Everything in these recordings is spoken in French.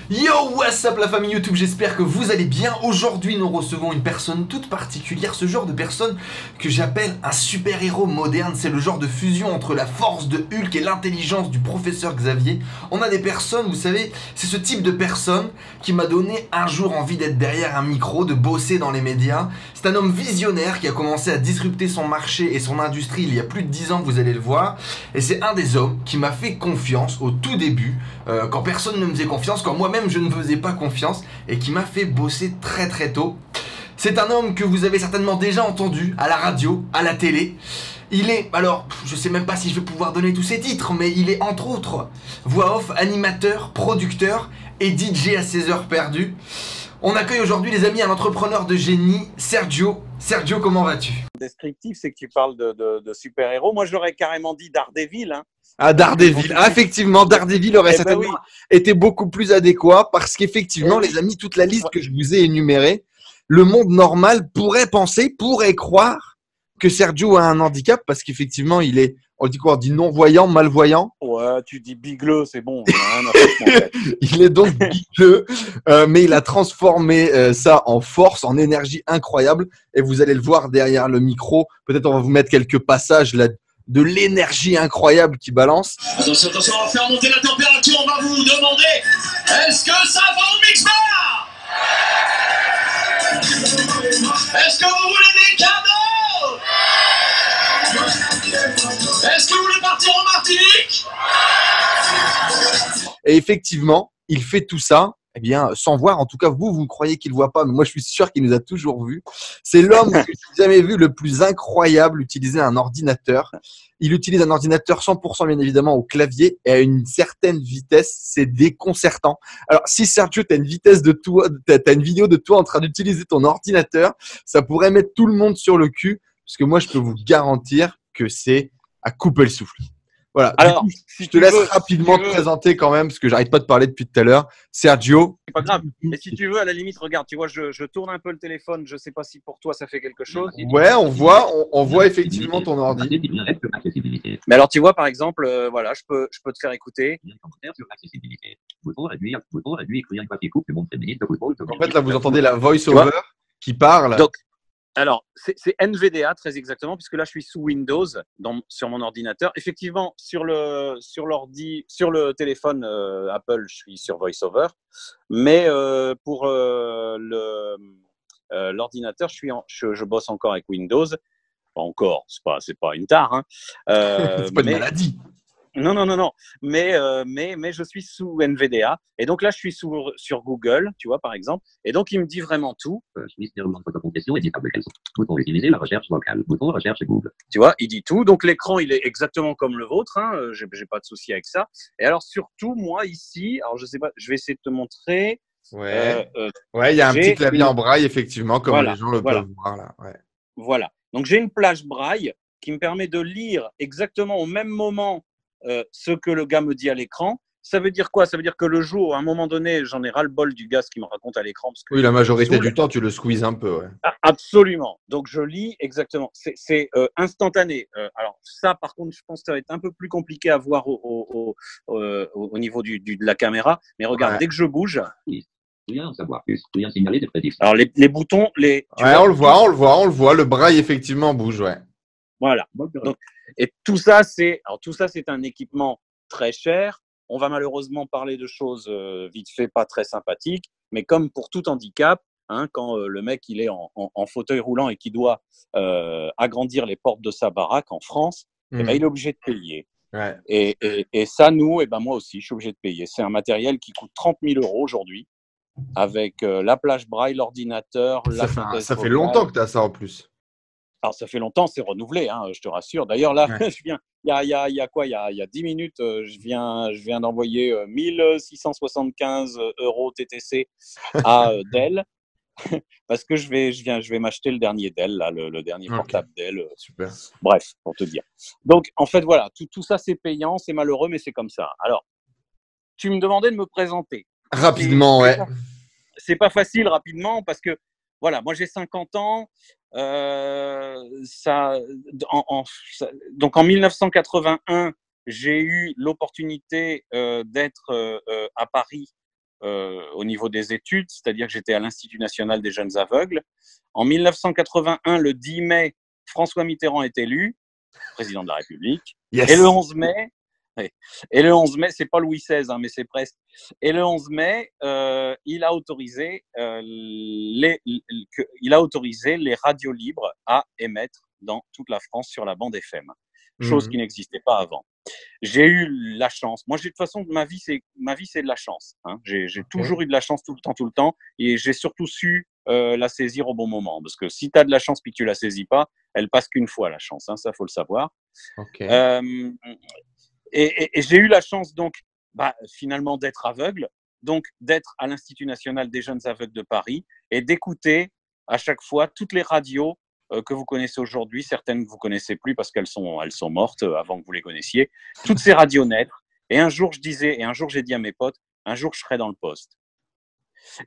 Yo, what's up la famille YouTube, j'espère que vous allez bien. Aujourd'hui nous recevons une personne toute particulière, ce genre de personne que j'appelle un super-héros moderne. C'est le genre de fusion entre la force de Hulk et l'intelligence du professeur Xavier. On a des personnes, vous savez, c'est ce type de personne qui m'a donné un jour envie d'être derrière un micro, de bosser dans les médias. C'est un homme visionnaire qui a commencé à disrupter son marché et son industrie il y a plus de 10 ans, vous allez le voir. Et c'est un des hommes qui m'a fait confiance au tout début, quand personne ne me faisait confiance, quand moi-même je ne faisais pas confiance, et qui m'a fait bosser très très tôt. C'est un homme que vous avez certainement déjà entendu à la radio, à la télé. Il est, alors, je sais même pas si je vais pouvoir donner tous ses titres, mais il est entre autres voix off, animateur, producteur et DJ à ses heures perdues. On accueille aujourd'hui, les amis, un entrepreneur de génie, Sergio. Sergio, comment vas-tu? Descriptif, c'est que tu parles de super-héros. Moi, je l'aurais carrément dit Daredevil. Hein. Ah, Daredevil. Ah, effectivement, Daredevil aurait certainement été beaucoup plus adéquat parce qu'effectivement, les amis, toute la liste que je vous ai énumérée, le monde normal pourrait penser, pourrait croire que Sergio a un handicap parce qu'effectivement, il est, on dit quoi, on dit non-voyant, malvoyant. Ouais, tu dis bigleux, c'est bon. Il est donc bigleux, mais il a transformé ça en force, en énergie incroyable. Et vous allez le voir derrière le micro. Peut-être on va vous mettre quelques passages là de l'énergie incroyable qui balance. Attention, attention, on va faire monter la température. On va vous demander, est-ce que ça va au mix-bar? Est-ce que vous voulez des cadeaux? Est-ce que vous voulez partir en Martinique? Et effectivement, il fait tout ça, eh bien, sans voir. En tout cas, vous croyez qu'il ne voit pas, mais moi, je suis sûr qu'il nous a toujours vus. C'est l'homme que j'ai jamais vu le plus incroyable utiliser un ordinateur. Il utilise un ordinateur 100% bien évidemment au clavier et à une certaine vitesse. C'est déconcertant. Alors, si Sergio, tu as une vitesse de toi, t'as une vidéo de toi en train d'utiliser ton ordinateur, ça pourrait mettre tout le monde sur le cul, parce que moi, je peux vous garantir que c'est à couper le souffle. Voilà. Alors, du coup, si je te laisse rapidement te présenter quand même, parce que j'arrête pas de parler depuis tout à l'heure. Sergio. C'est pas grave. Mais si tu veux, à la limite, regarde, tu vois, je tourne un peu le téléphone. Je sais pas si pour toi ça fait quelque chose. Ouais, on voit effectivement ton ordi. Mais alors, tu vois, par exemple, voilà, je peux te faire écouter. En fait, là, vous entendez la voice-over qui parle. Donc, alors, c'est NVDA très exactement, puisque là, je suis sous Windows sur mon ordinateur. Effectivement, sur le téléphone Apple, je suis sur VoiceOver, mais pour l'ordinateur, je bosse encore avec Windows. Pas encore, c'est pas une tare. Hein. C'est pas une maladie. Non. Mais je suis sous NVDA. Et donc là, je suis sur Google, tu vois, par exemple. Et donc, il me dit vraiment tout. Bouton utiliser la recherche vocale. Bouton recherche Google. Tu vois, il dit tout. Donc, l'écran, il est exactement comme le vôtre. Hein. J'ai pas de souci avec ça. Et alors, surtout, moi, ici, alors je sais pas, je vais essayer de te montrer. Ouais, il y a un petit clavier en braille, effectivement, comme les gens le peuvent voir là. Ouais. Voilà. Donc, j'ai une plage braille qui me permet de lire exactement au même moment ce que le gars me dit à l'écran. Ça veut dire quoi? Ça veut dire que le jour, à un moment donné, j'en ai ras-le-bol du gars ce qu'il me raconte à l'écran. Oui, la majorité du temps, tu le squeezes un peu. Ouais. Absolument. Donc, je lis exactement. C'est instantané. Alors, ça, par contre, je pense que ça va être un peu plus compliqué à voir au niveau de la caméra. Mais regarde, dès que je bouge… Alors, les boutons… on le voit. Le braille, effectivement, bouge, ouais. Voilà. Donc, et tout ça, c'est un équipement très cher. On va malheureusement parler de choses vite fait pas très sympathiques, mais comme pour tout handicap, hein, quand le mec il est en fauteuil roulant et qu'il doit agrandir les portes de sa baraque en France, eh ben, il est obligé de payer. Ouais. Et ça, nous, eh ben, moi aussi, je suis obligé de payer. C'est un matériel qui coûte 30 000 € aujourd'hui, avec la plage braille, l'ordinateur, ça fait longtemps que tu as ça en plus. Alors, ça fait longtemps, c'est renouvelé, hein, je te rassure. D'ailleurs, là, il y a 10 minutes, je viens d'envoyer 1675 € TTC à Dell parce que je vais m'acheter le dernier Dell, là, le dernier portable Dell. Super. Bref, pour te dire. Donc, en fait, voilà, tout ça, c'est payant, c'est malheureux, mais c'est comme ça. Alors, tu me demandais de me présenter. Rapidement, ouais. C'est pas facile rapidement parce que, voilà, moi, j'ai 50 ans. Donc en 1981, j'ai eu l'opportunité d'être à Paris au niveau des études, c'est-à-dire que j'étais à l'Institut national des jeunes aveugles. En 1981, le 10 mai, François Mitterrand est élu président de la République. Yes. Et le 11 mai, et le 11 mai, c'est pas Louis XVI, hein, mais c'est presque. Et le 11 mai, il a autorisé les radios libres à émettre dans toute la France sur la bande FM, chose qui n'existait pas avant. J'ai eu la chance. Moi, de toute façon, ma vie, c'est de la chance. Hein. J'ai toujours eu de la chance tout le temps. Et j'ai surtout su la saisir au bon moment. Parce que si tu as de la chance puis que tu la saisis pas, elle passe qu'une fois, la chance. Hein, ça, faut le savoir. Okay. Et j'ai eu la chance, donc, finalement, d'être aveugle. Donc, d'être à l'Institut national des jeunes aveugles de Paris et d'écouter à chaque fois toutes les radios que vous connaissez aujourd'hui, certaines que vous connaissez plus parce qu'elles sont mortes avant que vous les connaissiez, toutes ces radios naître. Et un jour, j'ai dit à mes potes, un jour, je serai dans le poste.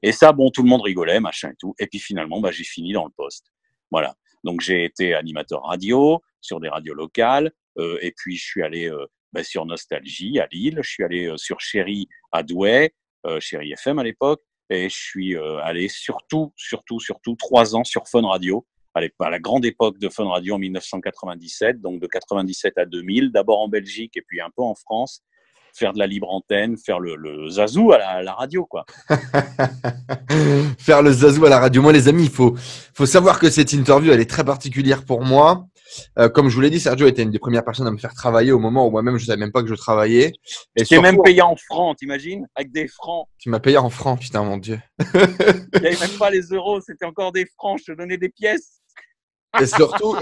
Et ça, bon, tout le monde rigolait, machin et tout. Et puis finalement, j'ai fini dans le poste. Voilà. Donc, j'ai été animateur radio sur des radios locales. Et puis, je suis allé sur Nostalgie à Lille. Je suis allé sur Chéri à Douai, Chéri FM à l'époque. Et je suis allé surtout 3 ans sur Fun Radio. À la grande époque de Fun Radio en 1997, donc de 97 à 2000, d'abord en Belgique et puis un peu en France, faire de la libre antenne, faire le zazou à la radio, quoi. Faire le zazou à la radio. Moi, les amis, il faut savoir que cette interview, elle est très particulière pour moi. Comme je vous l'ai dit, Sergio était une des premières personnes à me faire travailler au moment où moi-même, je savais même pas que je travaillais. Et tu t'es même payé en francs, t'imagines? Avec des francs. Tu m'as payé en francs, putain, mon Dieu. Il n'y avait même pas les euros, c'était encore des francs. Je te donnais des pièces. Et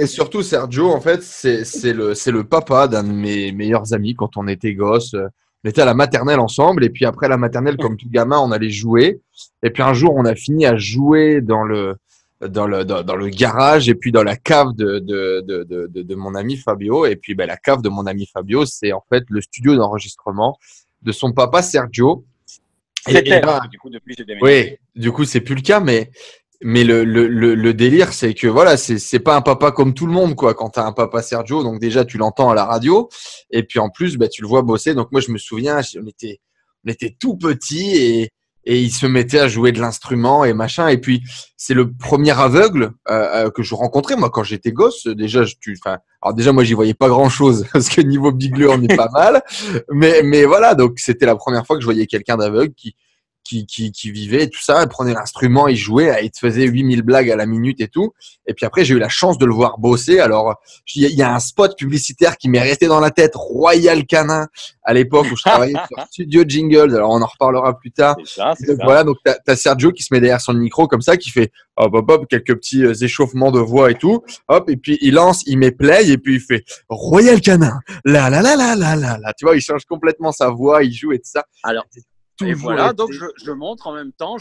surtout, Sergio, en fait, c'est le papa d'un de mes meilleurs amis quand on était gosse. On était à la maternelle ensemble. Et puis après la maternelle, comme tout gamin, on allait jouer. Et puis un jour, on a fini à jouer dans le garage et puis dans la cave de mon ami Fabio. Et puis la cave de mon ami Fabio, c'est en fait le studio d'enregistrement de son papa Sergio. C'était du coup depuis j'ai déménagé. Oui, du coup c'est plus le cas, mais le délire, c'est que voilà, c'est pas un papa comme tout le monde, quoi. Quand t'as un papa Sergio, donc déjà tu l'entends à la radio, et puis en plus tu le vois bosser. Donc moi je me souviens, on était tout petits et il se mettait à jouer de l'instrument et machin. Et puis c'est le premier aveugle que je rencontrais moi quand j'étais gosse. Déjà alors déjà moi j'y voyais pas grand chose parce que niveau bigleux on est pas mal, mais voilà, donc c'était la première fois que je voyais quelqu'un d'aveugle qui vivait et tout ça, il prenait l'instrument, il jouait, il te faisait 8000 blagues à la minute et tout. Et puis après, j'ai eu la chance de le voir bosser. Alors, il y a un spot publicitaire qui m'est resté dans la tête, Royal Canin, à l'époque où je travaillais sur Studio Jingles. Alors, on en reparlera plus tard. C'est ça. Voilà, donc t'as Sergio qui se met derrière son micro comme ça, qui fait hop, quelques petits échauffements de voix et tout. Hop, et puis il lance, il met play et puis il fait Royal Canin. La. Tu vois, il change complètement sa voix, il joue et tout ça. Alors, et voilà, donc je montre en même temps,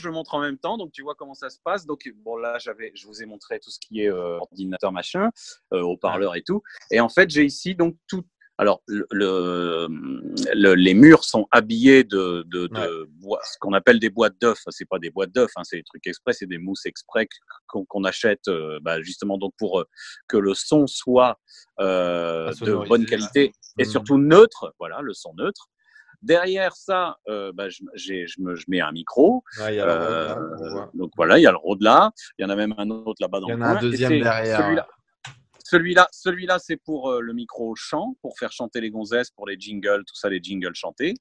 donc tu vois comment ça se passe. Donc bon là, je vous ai montré tout ce qui est ordinateur machin, haut-parleur et tout. Et en fait, j'ai ici donc tout. Alors les murs sont habillés de bois, ce qu'on appelle des boîtes d'œufs. C'est pas des boîtes d'œufs, hein, c'est des trucs exprès, c'est des mousses exprès qu'on achète justement donc pour que le son soit de bonne qualité et surtout neutre. Voilà, le son neutre. Derrière ça, je mets un micro. Ouais, donc voilà, il y a le Rode là. Il y en a même un autre là-bas dans le coin. Il y en a un deuxième derrière. Celui-là, c'est pour le micro chant, pour faire chanter les gonzesses, pour les jingles, tout ça, les jingles chantés.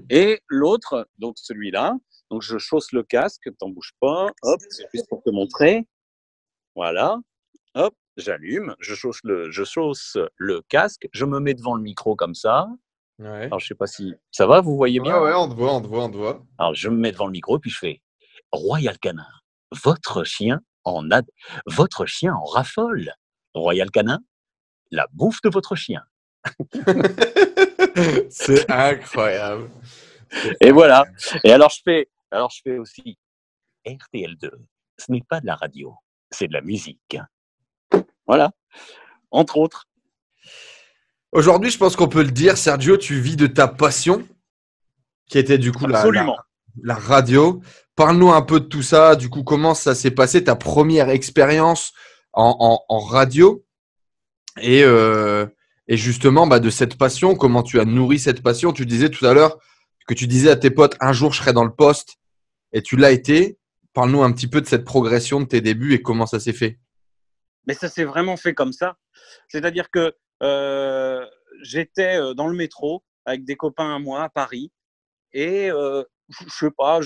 Et l'autre, donc celui-là, donc je chausse le casque, t'en bouge pas. Hop, c'est juste pour te montrer. Voilà. Hop, j'allume, je chausse le casque, je me mets devant le micro comme ça. Ouais. Alors, je sais pas si ça va, vous voyez bien? Ouais, on te voit. Alors, je me mets devant le micro, puis je fais Royal Canin, votre chien en raffole. Royal Canin, la bouffe de votre chien. C'est incroyable. Et voilà. Et alors, je fais aussi RTL2. Ce n'est pas de la radio, c'est de la musique. Voilà. Entre autres. Aujourd'hui, je pense qu'on peut le dire, Sergio, tu vis de ta passion, qui était du coup la radio. Parle-nous un peu de tout ça. Du coup, comment ça s'est passé, ta première expérience en radio et justement de cette passion, comment tu as nourri cette passion. Tu disais tout à l'heure que tu disais à tes potes, un jour, je serai dans le poste. et tu l'as été. Parle-nous un petit peu de cette progression de tes débuts et comment ça s'est fait. Mais ça s'est vraiment fait comme ça. C'est-à-dire que j'étais dans le métro avec des copains à moi à Paris et je sais pas,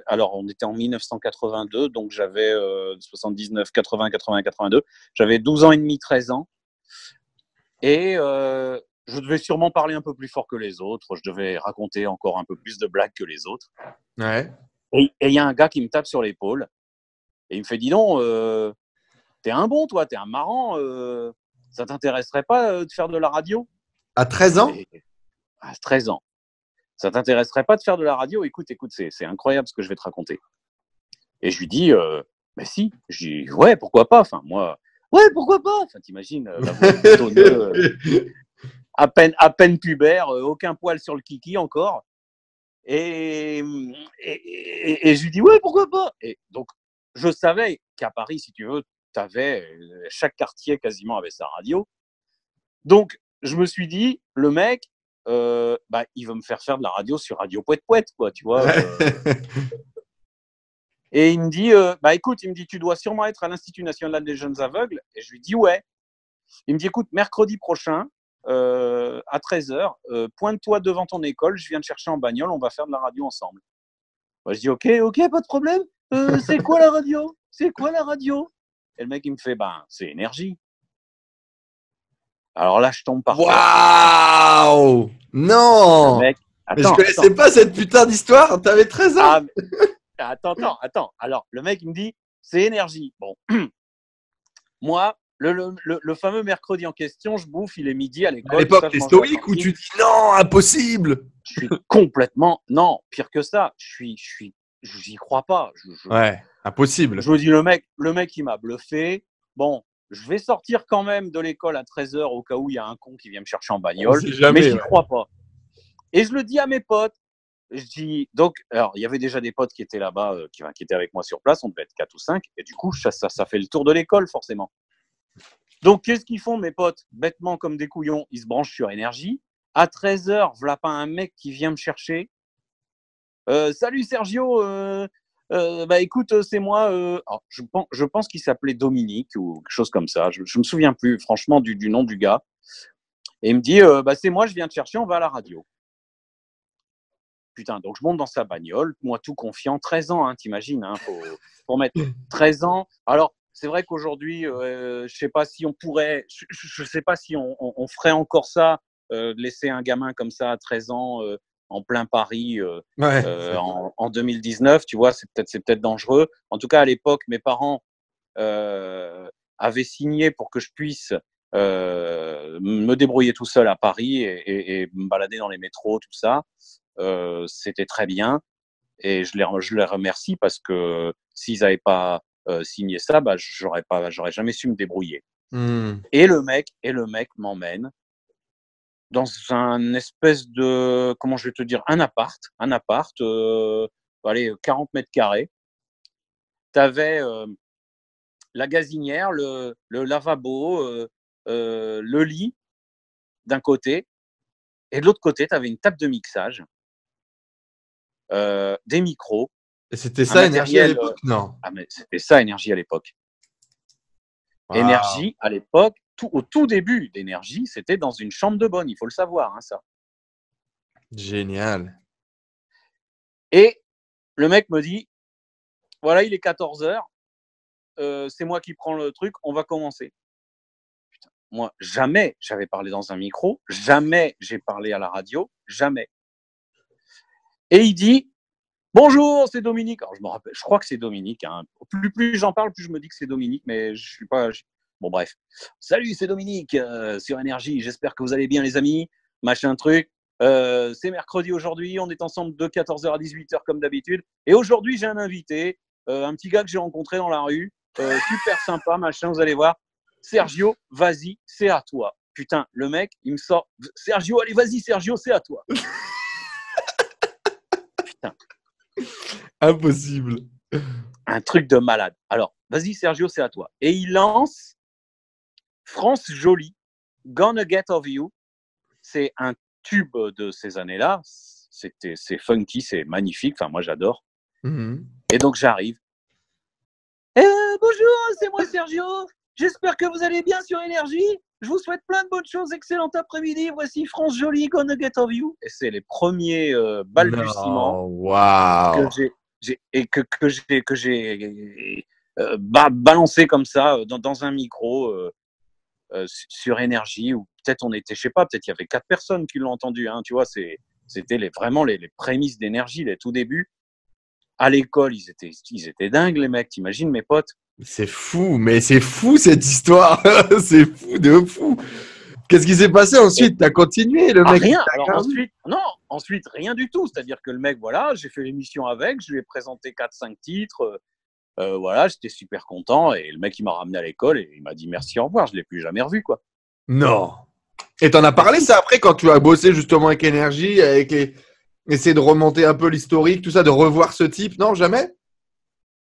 alors on était en 1982, donc j'avais 79, 80, 80, 82. J'avais 12 ans et demi, 13 ans. Et je devais sûrement parler un peu plus fort que les autres. Je devais raconter encore un peu plus de blagues que les autres. Ouais. Et il y a un gars qui me tape sur l'épaule et il me fait, dis donc, t'es un bon, toi, t'es un marrant. Ça t'intéresserait pas de faire de la radio? À 13 ans? À 13 ans. Ça t'intéresserait pas de faire de la radio? Écoute, c'est incroyable ce que je vais te raconter. Et je lui dis, bah si. Je dis, ouais, pourquoi pas? Enfin, moi, ouais, pourquoi pas? Enfin, t'imagines, la voix boutonneux, à peine pubère, aucun poil sur le kiki encore. Et je lui dis, ouais, pourquoi pas? Et donc, je savais qu'à Paris, si tu veux, chaque quartier quasiment avait sa radio. Donc, je me suis dit, le mec, il veut me faire de la radio sur Radio Pouet Pouet, quoi, tu vois. Et il me dit, écoute, il me dit, tu dois sûrement être à l'Institut national des jeunes aveugles. Et je lui dis, ouais. Il me dit, écoute, mercredi prochain, à 13h, pointe-toi devant ton école, je viens te chercher en bagnole, on va faire de la radio ensemble. Moi, je dis, ok, pas de problème. C'est quoi la radio? C'est quoi la radio? Et le mec, il me fait, c'est Énergie. Alors là, je tombe par terre. Waouh! Non! Mec, mais je connaissais pas cette putain d'histoire. T'avais 13 ans. Attends. Alors, le mec, il me dit, c'est Énergie. Bon, moi, le fameux mercredi en question, je bouffe, il est midi à l'école. À l'époque, t'es stoïque ou tu dis non, impossible? Je suis complètement, non, pire que ça. J'y crois pas. Ouais, impossible. Je me dis, le mec, il m'a bluffé. Bon, je vais sortir quand même de l'école à 13h au cas où il y a un con qui vient me chercher en bagnole. Mais j'y crois pas. Et je le dis à mes potes. Je dis, donc, alors, il y avait déjà des potes qui étaient là-bas, qui étaient avec moi sur place. On devait être 4 ou 5. Et du coup, ça fait le tour de l'école, forcément. Donc, qu'est-ce qu'ils font, mes potes? Bêtement comme des couillons, ils se branchent sur Énergie. À 13h, voilà pas un mec qui vient me chercher. Salut Sergio, écoute, c'est moi. Alors, je pense qu'il s'appelait Dominique ou quelque chose comme ça. Je me souviens plus, franchement, du nom du gars. Et il me dit, c'est moi, je viens te chercher, on va à la radio. Putain, donc je monte dans sa bagnole, moi tout confiant, 13 ans, hein, t'imagines, hein, pour mettre 13 ans. Alors, c'est vrai qu'aujourd'hui, je sais pas si on pourrait, je sais pas si on ferait encore ça, laisser un gamin comme ça à 13 ans en plein Paris en 2019, tu vois, c'est peut-être dangereux. En tout cas, à l'époque, mes parents avaient signé pour que je puisse me débrouiller tout seul à Paris et me balader dans les métros, tout ça. C'était très bien et je les remercie parce que s'ils n'avaient pas signé ça, j'aurais jamais su me débrouiller. Et le mec m'emmène dans un espèce de, comment je vais te dire, un appart, allez, 40 mètres carrés. T'avais la gazinière, le lavabo, le lit d'un côté, et de l'autre côté, t'avais une table de mixage. Des micros. Et c'était ça, Énergie à l'époque? Non. Ah, mais c'était ça, Énergie à l'époque. Wow. Énergie à l'époque, au tout début d'Énergie, c'était dans une chambre de bonne, il faut le savoir, hein, ça. Génial. Et le mec me dit, voilà, il est 14h, c'est moi qui prends le truc, on va commencer. Putain, moi, jamais j'avais parlé dans un micro, jamais j'ai parlé à la radio, jamais. Et il dit, bonjour, c'est Dominique. Alors, je me rappelle, je crois que c'est Dominique. Hein. Plus j'en parle, plus je me dis que c'est Dominique, mais je suis pas. Bon, bref. Salut, c'est Dominique sur Énergie. J'espère que vous allez bien, les amis. Machin truc. C'est mercredi aujourd'hui. On est ensemble de 14h à 18h comme d'habitude. Et aujourd'hui, j'ai un invité, un petit gars que j'ai rencontré dans la rue. Super sympa, machin, vous allez voir. Sergio, vas-y, c'est à toi. Putain, le mec, il me sort. Sergio, allez, vas-y, Sergio, c'est à toi. Putain. Impossible. Un truc de malade. Alors, vas-y, Sergio, c'est à toi. Et il lance France Jolie, Gonna Get Of You. C'est un tube de ces années-là. c'est funky, c'est magnifique. Enfin, moi, j'adore. Mhm. Et donc, j'arrive. Bonjour, c'est moi Sergio. J'espère que vous allez bien sur Énergie. Je vous souhaite plein de bonnes choses. Excellent après-midi. Voici France Jolie, Gonna Get of You. Et c'est les premiers balbutiements Non, waouh. que j'ai balancé comme ça dans un micro sur Énergie. Ou peut-être on était, je sais pas, peut-être il y avait 4 personnes qui l'ont entendu. Hein, tu vois, c'était vraiment les prémices d'Énergie, les tout débuts. À l'école, ils étaient dingues, les mecs. T'imagines, mes potes? C'est fou, mais c'est fou cette histoire. C'est fou de fou. Qu'est-ce qui s'est passé ensuite? T'as continué, le mec? Rien. Alors ensuite, rien du tout. C'est-à-dire que le mec, voilà, j'ai fait l'émission avec, je lui ai présenté 4-5 titres. Voilà, j'étais super content. Et le mec, il m'a ramené à l'école et il m'a dit merci, au revoir. Je ne l'ai plus jamais revu, quoi. Non. Et t'en as parlé ça après quand tu as bossé justement avec Énergie, essayer de remonter un peu l'historique, tout ça, de revoir ce type? Non, jamais?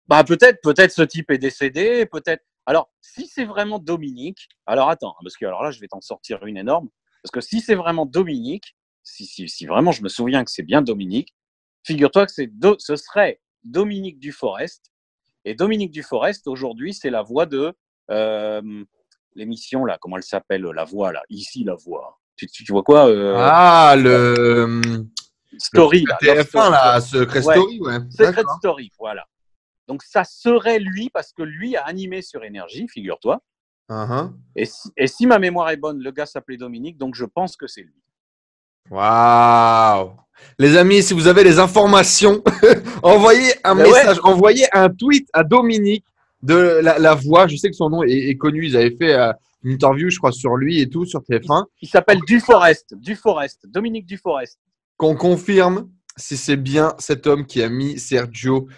Bah peut-être ce type est décédé, peut-être. Alors, si c'est vraiment Dominique, alors attends, parce que alors là, je vais t'en sortir une énorme. Parce que si c'est vraiment Dominique, si vraiment je me souviens que c'est bien Dominique, figure-toi que ce serait Dominique Duforest. Et Dominique Duforest, aujourd'hui, c'est la voix de l'émission, là, comment elle s'appelle, la voix, là, ici, la voix. Tu vois quoi Ah, le Story, là. Love TF1, Story. là, Secret Ouais. Story, ouais. Secret D'accord. Story, voilà. Donc, ça serait lui, parce que lui a animé sur Énergie, figure-toi. Uh-huh. Et si ma mémoire est bonne, le gars s'appelait Dominique, donc je pense que c'est lui. Waouh! Les amis, si vous avez les informations, envoyez un message, envoyez un tweet à Dominique de la voix. Je sais que son nom est connu. Ils avaient fait une interview, je crois, sur lui et tout, sur TF1. Il s'appelle Duforest, Dominique Duforest. Qu'on confirme si c'est bien cet homme qui a mis Sergio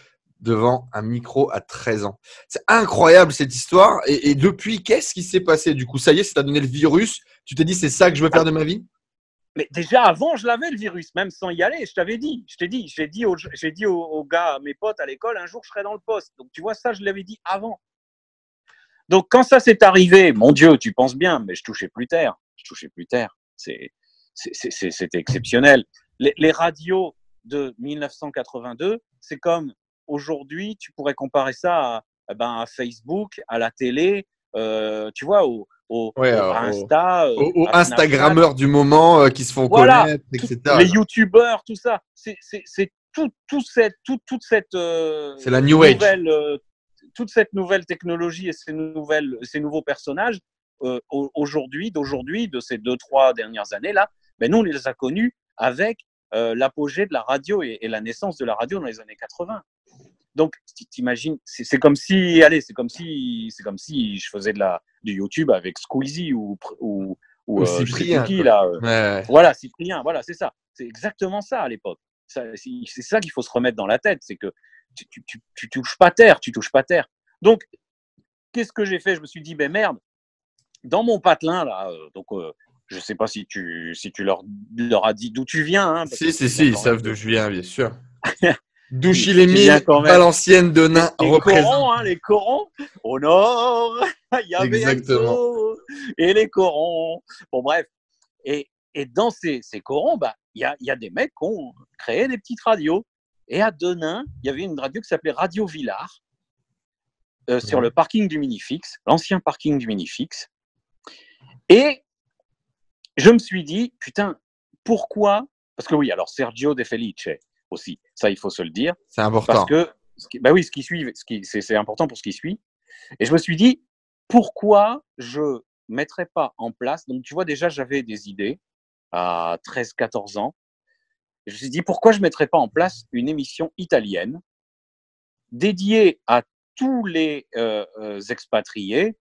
devant un micro à 13 ans. C'est incroyable cette histoire. Et depuis, qu'est-ce qui s'est passé? Du coup, ça y est, ça t'a donné le virus. Tu t'es dit, c'est ça que je veux faire de ma vie? Mais déjà avant, je l'avais le virus, même sans y aller. Je t'avais dit, j'ai dit aux gars, à mes potes à l'école, un jour je serai dans le poste. Donc tu vois, ça, je l'avais dit avant. Donc quand ça s'est arrivé, mon Dieu, tu penses bien, mais je touchais plus terre. C'était exceptionnel. Les radios de 1982, c'est comme aujourd'hui, tu pourrais comparer ça à Facebook, à la télé, tu vois, à Insta, aux à Snapchat. Instagrammeurs du moment qui se font Voilà, connaître, etc. les youtubeurs, tout ça. C'est toute cette C'est la New Age. nouvelle, toute cette nouvelle technologie et ces nouveaux personnages d'aujourd'hui, de ces 2-3 dernières années là, ben nous on les a connus avec l'apogée de la radio et la naissance de la radio dans les années 80. Donc t'imagines, c'est comme si je faisais du YouTube avec Squeezie ou je sais plus qui là. Ouais. Voilà, Cyprien, voilà, c'est ça. C'est exactement ça à l'époque. C'est ça qu'il faut se remettre dans la tête, c'est que tu touches pas terre, Donc, qu'est-ce que j'ai fait? Je me suis dit, ben merde, dans mon patelin là, je sais pas si tu leur as dit d'où tu viens. Hein, Si, ils savent d'où je viens, bien sûr. Douchy-les-Mines, Valenciennes, Denain, représente. Les corons, au nord, il y avait Enzo et les corons. Bon, bref. Et dans ces corons, bah, il y a des mecs qui ont créé des petites radios. Et à Denain, il y avait une radio qui s'appelait Radio Villard, sur le parking du Minifix, l'ancien parking du Minifix. Et je me suis dit, putain, pourquoi? Parce que oui, alors Sergio De Felice aussi, ça il faut se le dire. C'est important. Parce que, bah oui, c'est important pour ce qui suit. Et je me suis dit, pourquoi je ne mettrais pas en place, donc tu vois déjà j'avais des idées à 13-14 ans, je me suis dit pourquoi je ne mettrais pas en place une émission italienne dédiée à tous les expatriés,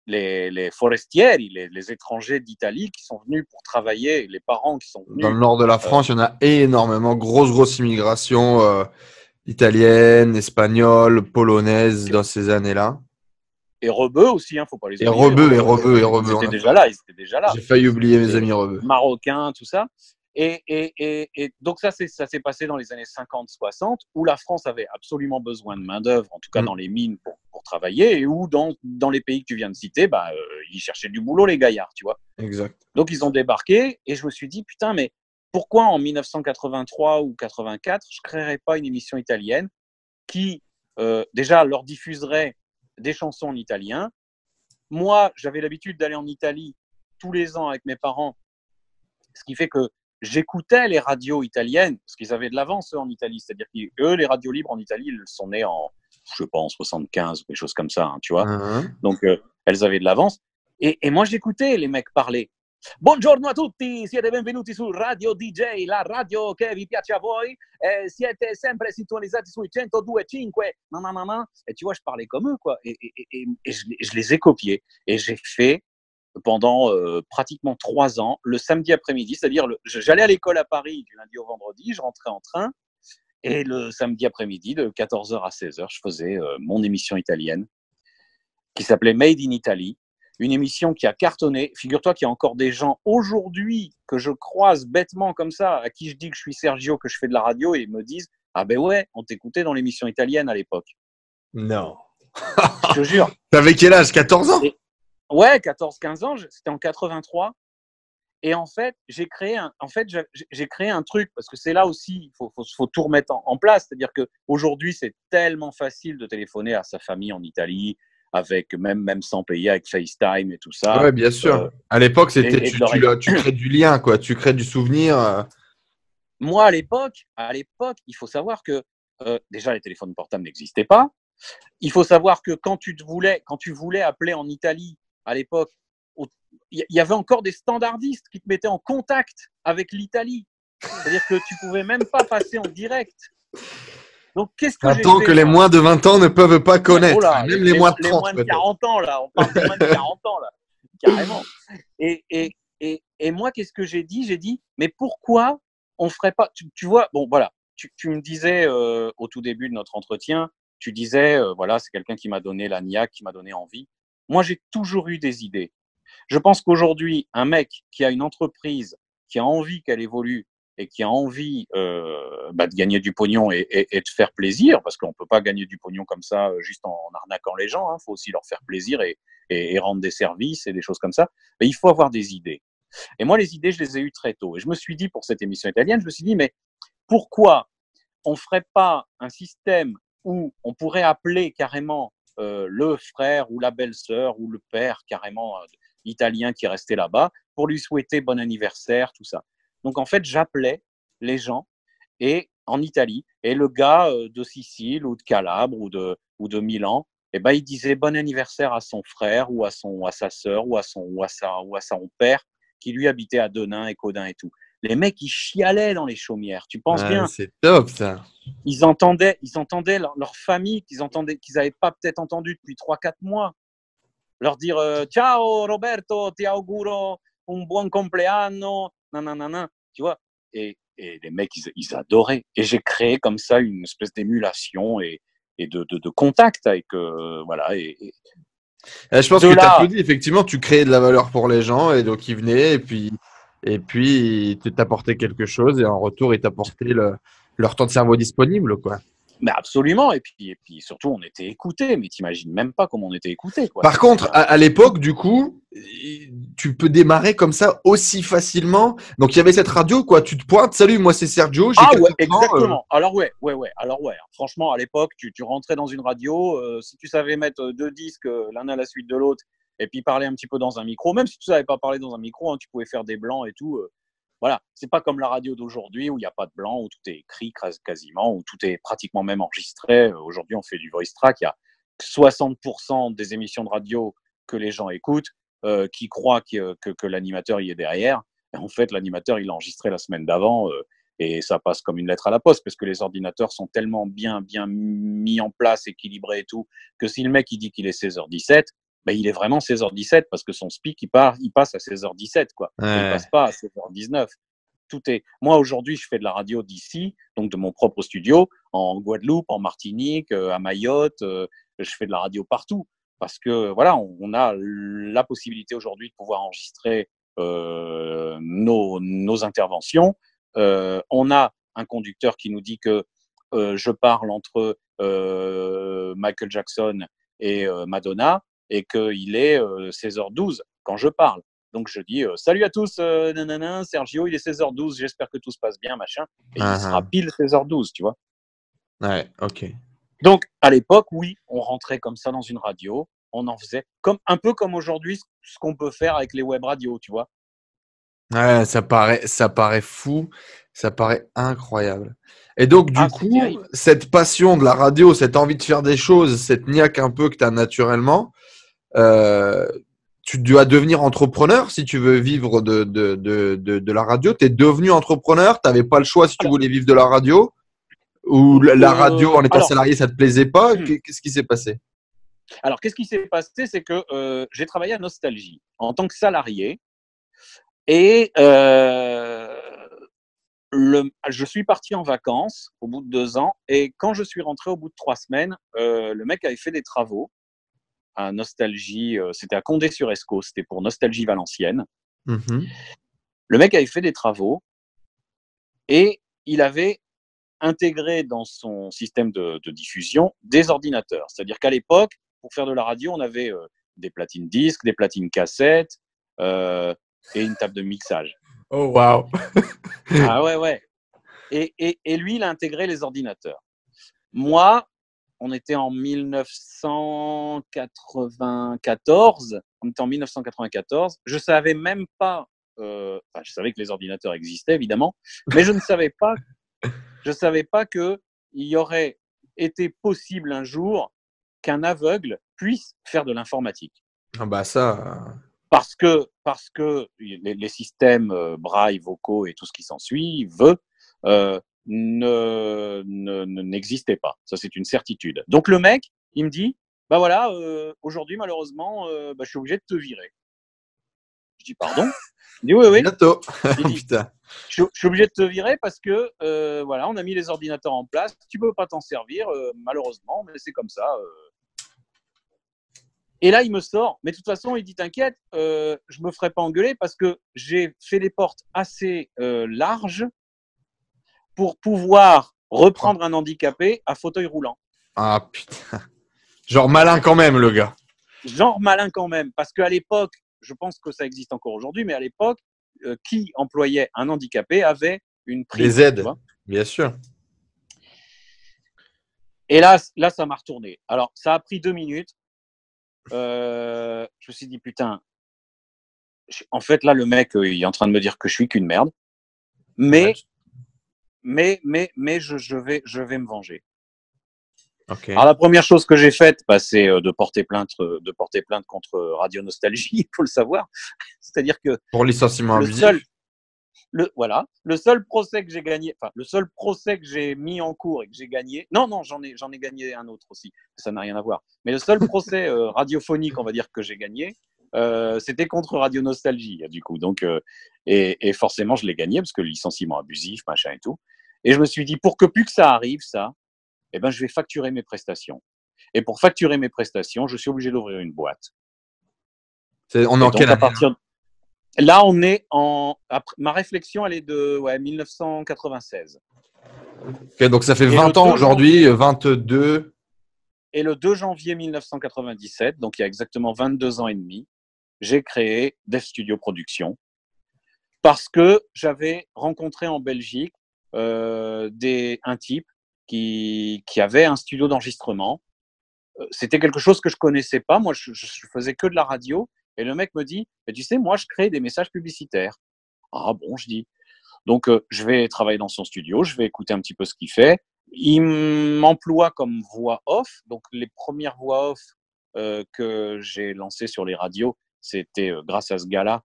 les forestieri, les étrangers d'Italie qui sont venus pour travailler, les parents qui sont venus. Dans le nord de la France, il y en a énormément, grosse immigration italienne, espagnole, polonaise dans ces années-là. Et rebeux aussi, faut pas les oublier. Et rebeux. Ils étaient déjà là. J'ai failli oublier mes amis rebeux. Marocains, tout ça. Et donc ça s'est passé dans les années 50-60, où la France avait absolument besoin de main-d'œuvre, en tout cas dans les mines pour travailler, et où dans les pays que tu viens de citer, ils cherchaient du boulot, les gaillards, tu vois. Exact. Donc ils ont débarqué, et je me suis dit, putain, mais pourquoi en 1983 ou 84, je ne créerais pas une émission italienne qui, déjà, leur diffuserait des chansons en italien. Moi, j'avais l'habitude d'aller en Italie tous les ans avec mes parents, ce qui fait que j'écoutais les radios italiennes, parce qu'ils avaient de l'avance, eux, en Italie. C'est-à-dire qu'eux, les radios libres en Italie, ils sont nés en, je sais pas, en 75 ou quelque chose comme ça, hein, tu vois. Donc, elles avaient de l'avance. Et moi, j'écoutais les mecs parler. Buongiorno a tutti, siete benvenuti su Radio DJ, la radio che vi piace a voi. Siete sempre sintonizzati sui 102.5. Nanana. Et tu vois, je parlais comme eux, quoi. Et je les ai copiés. Et j'ai fait pendant pratiquement 3 ans, le samedi après-midi, c'est-à-dire j'allais à l'école à Paris du lundi au vendredi, je rentrais en train, et le samedi après-midi, de 14h à 16h, je faisais mon émission italienne qui s'appelait Made in Italy, une émission qui a cartonné. Figure-toi qu'il y a encore des gens aujourd'hui que je croise bêtement comme ça, à qui je dis que je suis Sergio, que je fais de la radio, et ils me disent « Ah ben ouais, on t'écoutait dans l'émission italienne à l'époque. » Non. Je te jure. T'avais quel âge? 14 ans? Ouais, 14-15 ans, c'était en 83. Et en fait, j'ai créé un truc, parce que c'est là aussi, il faut tout remettre en place. C'est-à-dire qu'aujourd'hui, c'est tellement facile de téléphoner à sa famille en Italie, avec même sans payer, avec FaceTime et tout ça. Ouais, bien sûr. À l'époque, c'était tu crées du lien, quoi. Tu crées du souvenir. Moi, à l'époque, il faut savoir que déjà, les téléphones portables n'existaient pas. Il faut savoir que quand tu voulais appeler en Italie, à l'époque, il y avait encore des standardistes qui te mettaient en contact avec l'Italie. C'est-à-dire que tu pouvais même pas passer en direct. Donc, qu'est-ce que j'ai fait, que les moins de 20 ans ne peuvent pas connaître. Oh là, même les moins de 30, les moins de 40 ans, là. On parle des moins de 40 ans, là. Carrément. Et moi, qu'est-ce que j'ai dit? J'ai dit, mais pourquoi on ferait pas… Tu vois, bon, voilà. Tu me disais au tout début de notre entretien, tu disais, voilà, c'est quelqu'un qui m'a donné la niaque, qui m'a donné envie. Moi, j'ai toujours eu des idées. Je pense qu'aujourd'hui, un mec qui a une entreprise, qui a envie qu'elle évolue et qui a envie de gagner du pognon et de faire plaisir, parce qu'on ne peut pas gagner du pognon comme ça juste en arnaquant les gens, il faut aussi leur faire plaisir et rendre des services et des choses comme ça. Mais il faut avoir des idées. Et moi, les idées, je les ai eues très tôt. Et je me suis dit, pour cette émission italienne, je me suis dit, mais pourquoi on ne ferait pas un système où on pourrait appeler carrément le frère ou la belle-sœur ou le père carrément italien qui restait là-bas pour lui souhaiter bon anniversaire, tout ça. Donc, en fait, j'appelais les gens en Italie, et le gars de Sicile ou de Calabre ou de Milan, il disait bon anniversaire à son frère ou à sa sœur ou à son père qui lui habitait à Denain et Caudin et tout. Les mecs, ils chialaient dans les chaumières. Tu penses bien. C'est top, ça. Ils entendaient leur famille qu'ils n'avaient pas peut-être entendu depuis 3-4 mois. Leur dire ciao Roberto, ti auguro un buon compleanno, nanana, tu vois. Et les mecs, ils adoraient. Et j'ai créé comme ça une espèce d'émulation et de contact avec voilà. Je pense que tu applaudis. Effectivement, tu créais de la valeur pour les gens et donc ils venaient et puis ils t'apportaient quelque chose et en retour ils t'apportaient leur temps de cerveau disponible, quoi. Mais absolument, et puis surtout on était écoutés, mais t'imagines même pas comment on était écoutés, quoi. Par contre, à l'époque, du coup, tu peux démarrer comme ça aussi facilement. Donc il y avait cette radio, quoi. Tu te pointes, salut, moi c'est Sergio. Ah ouais, exactement. Alors ouais. Franchement, à l'époque, tu rentrais dans une radio, si tu savais mettre 2 disques l'un à la suite de l'autre, et puis parler un petit peu dans un micro, même si tu savais pas parler dans un micro, tu pouvais faire des blancs et tout. Voilà, c'est pas comme la radio d'aujourd'hui où il n'y a pas de blanc, où tout est écrit quasiment, où tout est pratiquement même enregistré. Aujourd'hui, on fait du voice track. Il y a 60% des émissions de radio que les gens écoutent qui croient que l'animateur y est derrière. Et en fait, l'animateur, il l'a enregistré la semaine d'avant et ça passe comme une lettre à la poste parce que les ordinateurs sont tellement bien mis en place, équilibrés et tout, que si le mec il dit qu'il est 16h17, il est vraiment 16h17 parce que son speak, il passe à 16h17, quoi. Ouais. Il passe pas à 16h19. Moi, aujourd'hui, je fais de la radio d'ici, donc de mon propre studio, en Guadeloupe, en Martinique, à Mayotte. Je fais de la radio partout parce que, voilà, on a la possibilité aujourd'hui de pouvoir enregistrer nos interventions. On a un conducteur qui nous dit que je parle entre Michael Jackson et Madonna, et qu'il est 16h12 quand je parle. Donc, je dis salut à tous, nanana, Sergio, il est 16h12, j'espère que tout se passe bien, machin. Et il sera pile 16h12, tu vois. Ouais, ok. Donc, à l'époque, oui, on rentrait comme ça dans une radio, on en faisait un peu comme aujourd'hui, ce qu'on peut faire avec les web radios, tu vois. Ouais, ça paraît fou, ça paraît incroyable. Et donc, du C'est coup, terrible. cette passion de la radio, cette envie de faire des choses, cette niaque un peu que tu as naturellement, tu dois devenir entrepreneur si tu veux vivre de la radio. Tu es devenu entrepreneur, tu n'avais pas le choix si tu Alors, voulais vivre de la radio, ou la radio en étant salarié, ça te plaisait pas. Qu'est-ce qui s'est passé? Alors, qu'est-ce qui s'est passé? C'est que j'ai travaillé à Nostalgie en tant que salarié. Et je suis parti en vacances au bout de 2 ans. Et quand je suis rentré au bout de 3 semaines, le mec avait fait des travaux à Nostalgie. C'était à Condé-sur-Escaut. C'était pour Nostalgie Valenciennes. Mmh. Le mec avait fait des travaux et il avait intégré dans son système de diffusion des ordinateurs. C'est-à-dire qu'à l'époque, pour faire de la radio, on avait des platines disques, des platines cassettes et une table de mixage. Oh, waouh! Ah ouais. Et lui, il a intégré les ordinateurs. Moi, on était en 1994. On était en 1994. Je savais même pas. Je savais que les ordinateurs existaient évidemment, mais je ne savais pas. Je savais pas que il y aurait été possible un jour qu'un aveugle puisse faire de l'informatique. Ah bah ça. Parce que les systèmes braille, vocaux et tout ce qui s'ensuit n'existaient pas. Ça, c'est une certitude. Donc, le mec, il me dit, bah voilà, aujourd'hui, malheureusement, je suis obligé de te virer. Je dis, pardon? Il dit, oui. Bientôt. Il dit, Putain. je suis obligé de te virer parce que, voilà, on a mis les ordinateurs en place, tu peux pas t'en servir, malheureusement, mais c'est comme ça. Et là, il me sort, mais de toute façon, il dit, t'inquiète, je me ferai pas engueuler parce que j'ai fait les portes assez larges pour pouvoir reprendre un handicapé à fauteuil roulant. Ah putain. Genre malin quand même, le gars. Genre malin quand même, parce qu'à l'époque, je pense que ça existe encore aujourd'hui, mais à l'époque, qui employait un handicapé avait une prime. Des aides, tu vois. bien sûr. Et là, ça m'a retourné. Alors, ça a pris 2 minutes. Je me suis dit, putain, en fait, là, le mec, il est en train de me dire que je suis qu'une merde. Mais je vais me venger. Okay. Alors, la première chose que j'ai faite, c'est de porter plainte contre Radio Nostalgie, il faut le savoir. C'est-à-dire que pour licenciement abusif. Le seul procès que j'ai gagné, enfin, le seul procès que j'ai mis en cours et que j'ai gagné, non, j'en ai gagné un autre aussi, ça n'a rien à voir. Mais le seul procès radiophonique, on va dire, que j'ai gagné, c'était contre Radio Nostalgie, du coup. Donc, et forcément, je l'ai gagné parce que le licenciement abusif, machin et tout. Et je me suis dit, pour que plus que ça arrive, ça, eh ben, je vais facturer mes prestations. Et pour facturer mes prestations, je suis obligé d'ouvrir une boîte. On est en quelle année là, on est ma réflexion, elle est de 1996. Okay, donc ça fait 20 ans aujourd'hui, 22. Et le 2 janvier 1997, donc il y a exactement 22 ans et demi, j'ai créé Dev Studio Production parce que j'avais rencontré en Belgique un type qui avait un studio d'enregistrement. C'était quelque chose que je connaissais pas. Moi, je faisais que de la radio. Et le mec me dit, tu sais, moi, je crée des messages publicitaires. Ah bon, je dis. Donc, je vais travailler dans son studio, je vais écouter un petit peu ce qu'il fait. Il m'emploie comme voix off. Donc, les premières voix off que j'ai lancées sur les radios, c'était grâce à ce gars-là.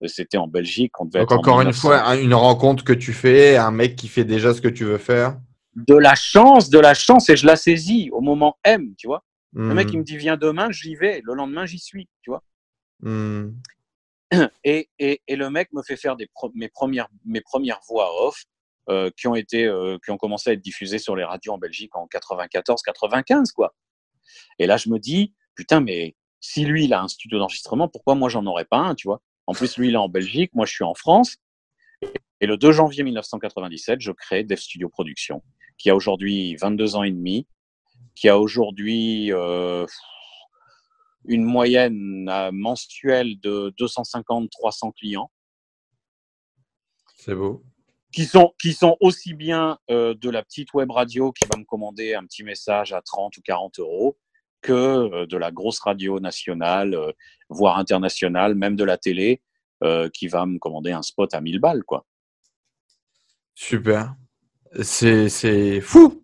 C'était en Belgique. On devait donc, être encore en une fois, une rencontre que tu fais, un mec qui fait déjà ce que tu veux faire. De la chance, et je la saisis au moment M, tu vois. Le mec, il me dit, viens demain, j'y vais. Le lendemain, j'y suis, tu vois. Et le mec me fait faire mes premières voix off qui ont commencé à être diffusées sur les radios en Belgique en 94-95, quoi. Et là, je me dis, putain, mais si lui, il a un studio d'enregistrement, pourquoi moi, j'en aurais pas un, tu vois? En plus, lui, il est en Belgique, moi, je suis en France. Et le 2 janvier 1997, je crée Dev Studio Production, qui a aujourd'hui 22 ans et demi, qui a aujourd'hui une moyenne mensuelle de 250-300 clients. C'est beau. Qui sont aussi bien de la petite web radio qui va me commander un petit message à 30 ou 40 euros que de la grosse radio nationale, voire internationale, même de la télé, qui va me commander un spot à 1000 balles, quoi. Super. C'est fou.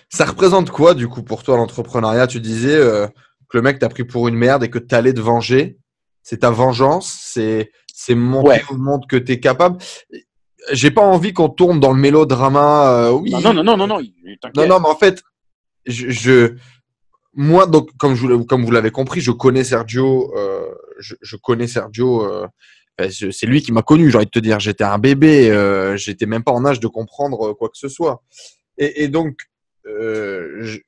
Ça représente quoi, du coup, pour toi, l'entrepreneuriat? Tu disais que le mec t'a pris pour une merde et que t'allais te venger. C'est ta vengeance. C'est montrer au monde que t'es capable. J'ai pas envie qu'on tourne dans le mélodrama. Oui. Non, Non, mais en fait, moi, donc, comme vous l'avez compris, je connais Sergio. Je connais Sergio. C'est lui qui m'a connu. J'ai envie de te dire, j'étais un bébé. J'étais même pas en âge de comprendre quoi que ce soit. Et donc, je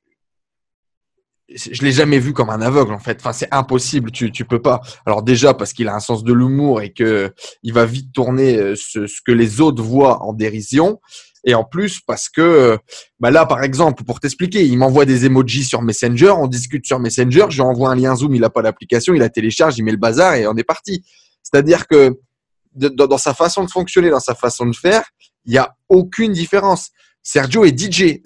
l'ai jamais vu comme un aveugle en fait. Enfin, c'est impossible. Tu peux pas. Alors déjà parce qu'il a un sens de l'humour et que il va vite tourner ce que les autres voient en dérision. Et en plus parce que bah là par exemple pour t'expliquer, il m'envoie des emojis sur Messenger, on discute sur Messenger, je lui envoie un lien Zoom, il a pas l'application, il la télécharge, il met le bazar et on est parti. C'est-à-dire que dans sa façon de fonctionner, dans sa façon de faire, il y a aucune différence. Sergio est DJ.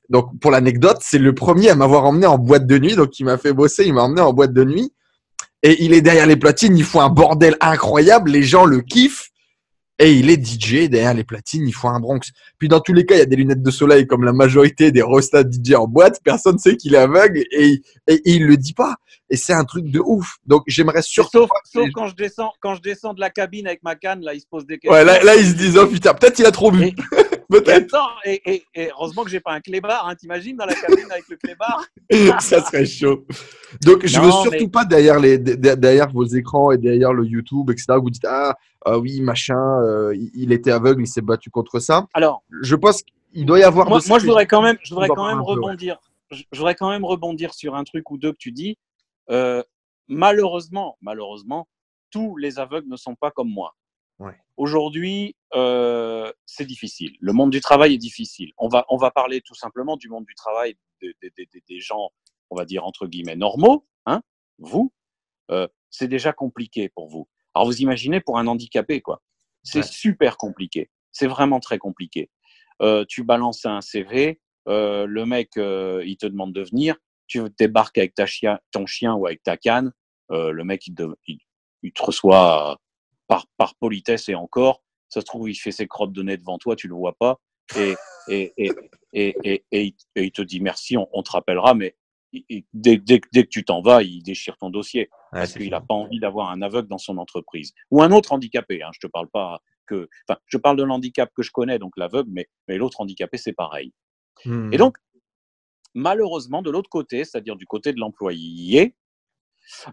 Donc pour l'anecdote, c'est le premier à m'avoir emmené en boîte de nuit. Donc il m'a fait bosser, il m'a emmené en boîte de nuit. Et il est derrière les platines, il faut un bordel incroyable, les gens le kiffent. Et il est DJ derrière les platines, il faut un Bronx. Puis dans tous les cas, il y a des lunettes de soleil comme la majorité des rostas DJ en boîte. Personne ne sait qu'il est aveugle et il le dit pas. Et c'est un truc de ouf. Donc j'aimerais surtout. Sauf quand je descends de la cabine avec ma canne, là, il se pose des questions. Ouais, là ils se disent oh putain, peut-être il a trop bu. Peut-être. Et heureusement que j'ai pas un clébard, hein, t'imagines dans la cabine avec le clébard. Ça serait chaud. Donc je veux surtout pas derrière vos écrans et derrière le YouTube, etc. Vous dites oui machin, il était aveugle, il s'est battu contre ça. Alors, je pense qu'il doit y avoir. Moi je voudrais quand même rebondir. Je voudrais quand même rebondir sur un truc ou deux que tu dis. Malheureusement, tous les aveugles ne sont pas comme moi. Ouais. Aujourd'hui, c'est difficile. Le monde du travail est difficile. On va parler tout simplement du monde du travail des gens, on va dire entre guillemets normaux. Hein, vous, c'est déjà compliqué pour vous. Alors vous imaginez pour un handicapé, quoi. C'est super compliqué. C'est vraiment très compliqué. Tu balances un CV, le mec, il te demande de venir. Tu débarques avec ton chien ou avec ta canne. Le mec, il te reçoit par politesse et encore. Ça se trouve, il fait ses crottes de nez devant toi, tu le vois pas. Et il te dit merci, on te rappellera, mais dès que tu t'en vas, il déchire ton dossier parce qu'il n'a pas envie d'avoir un aveugle dans son entreprise ou un autre handicapé. Hein, je te parle pas je parle de l'handicap que je connais, donc l'aveugle, mais l'autre handicapé, c'est pareil. Et donc, malheureusement, de l'autre côté, c'est-à-dire du côté de l'employé,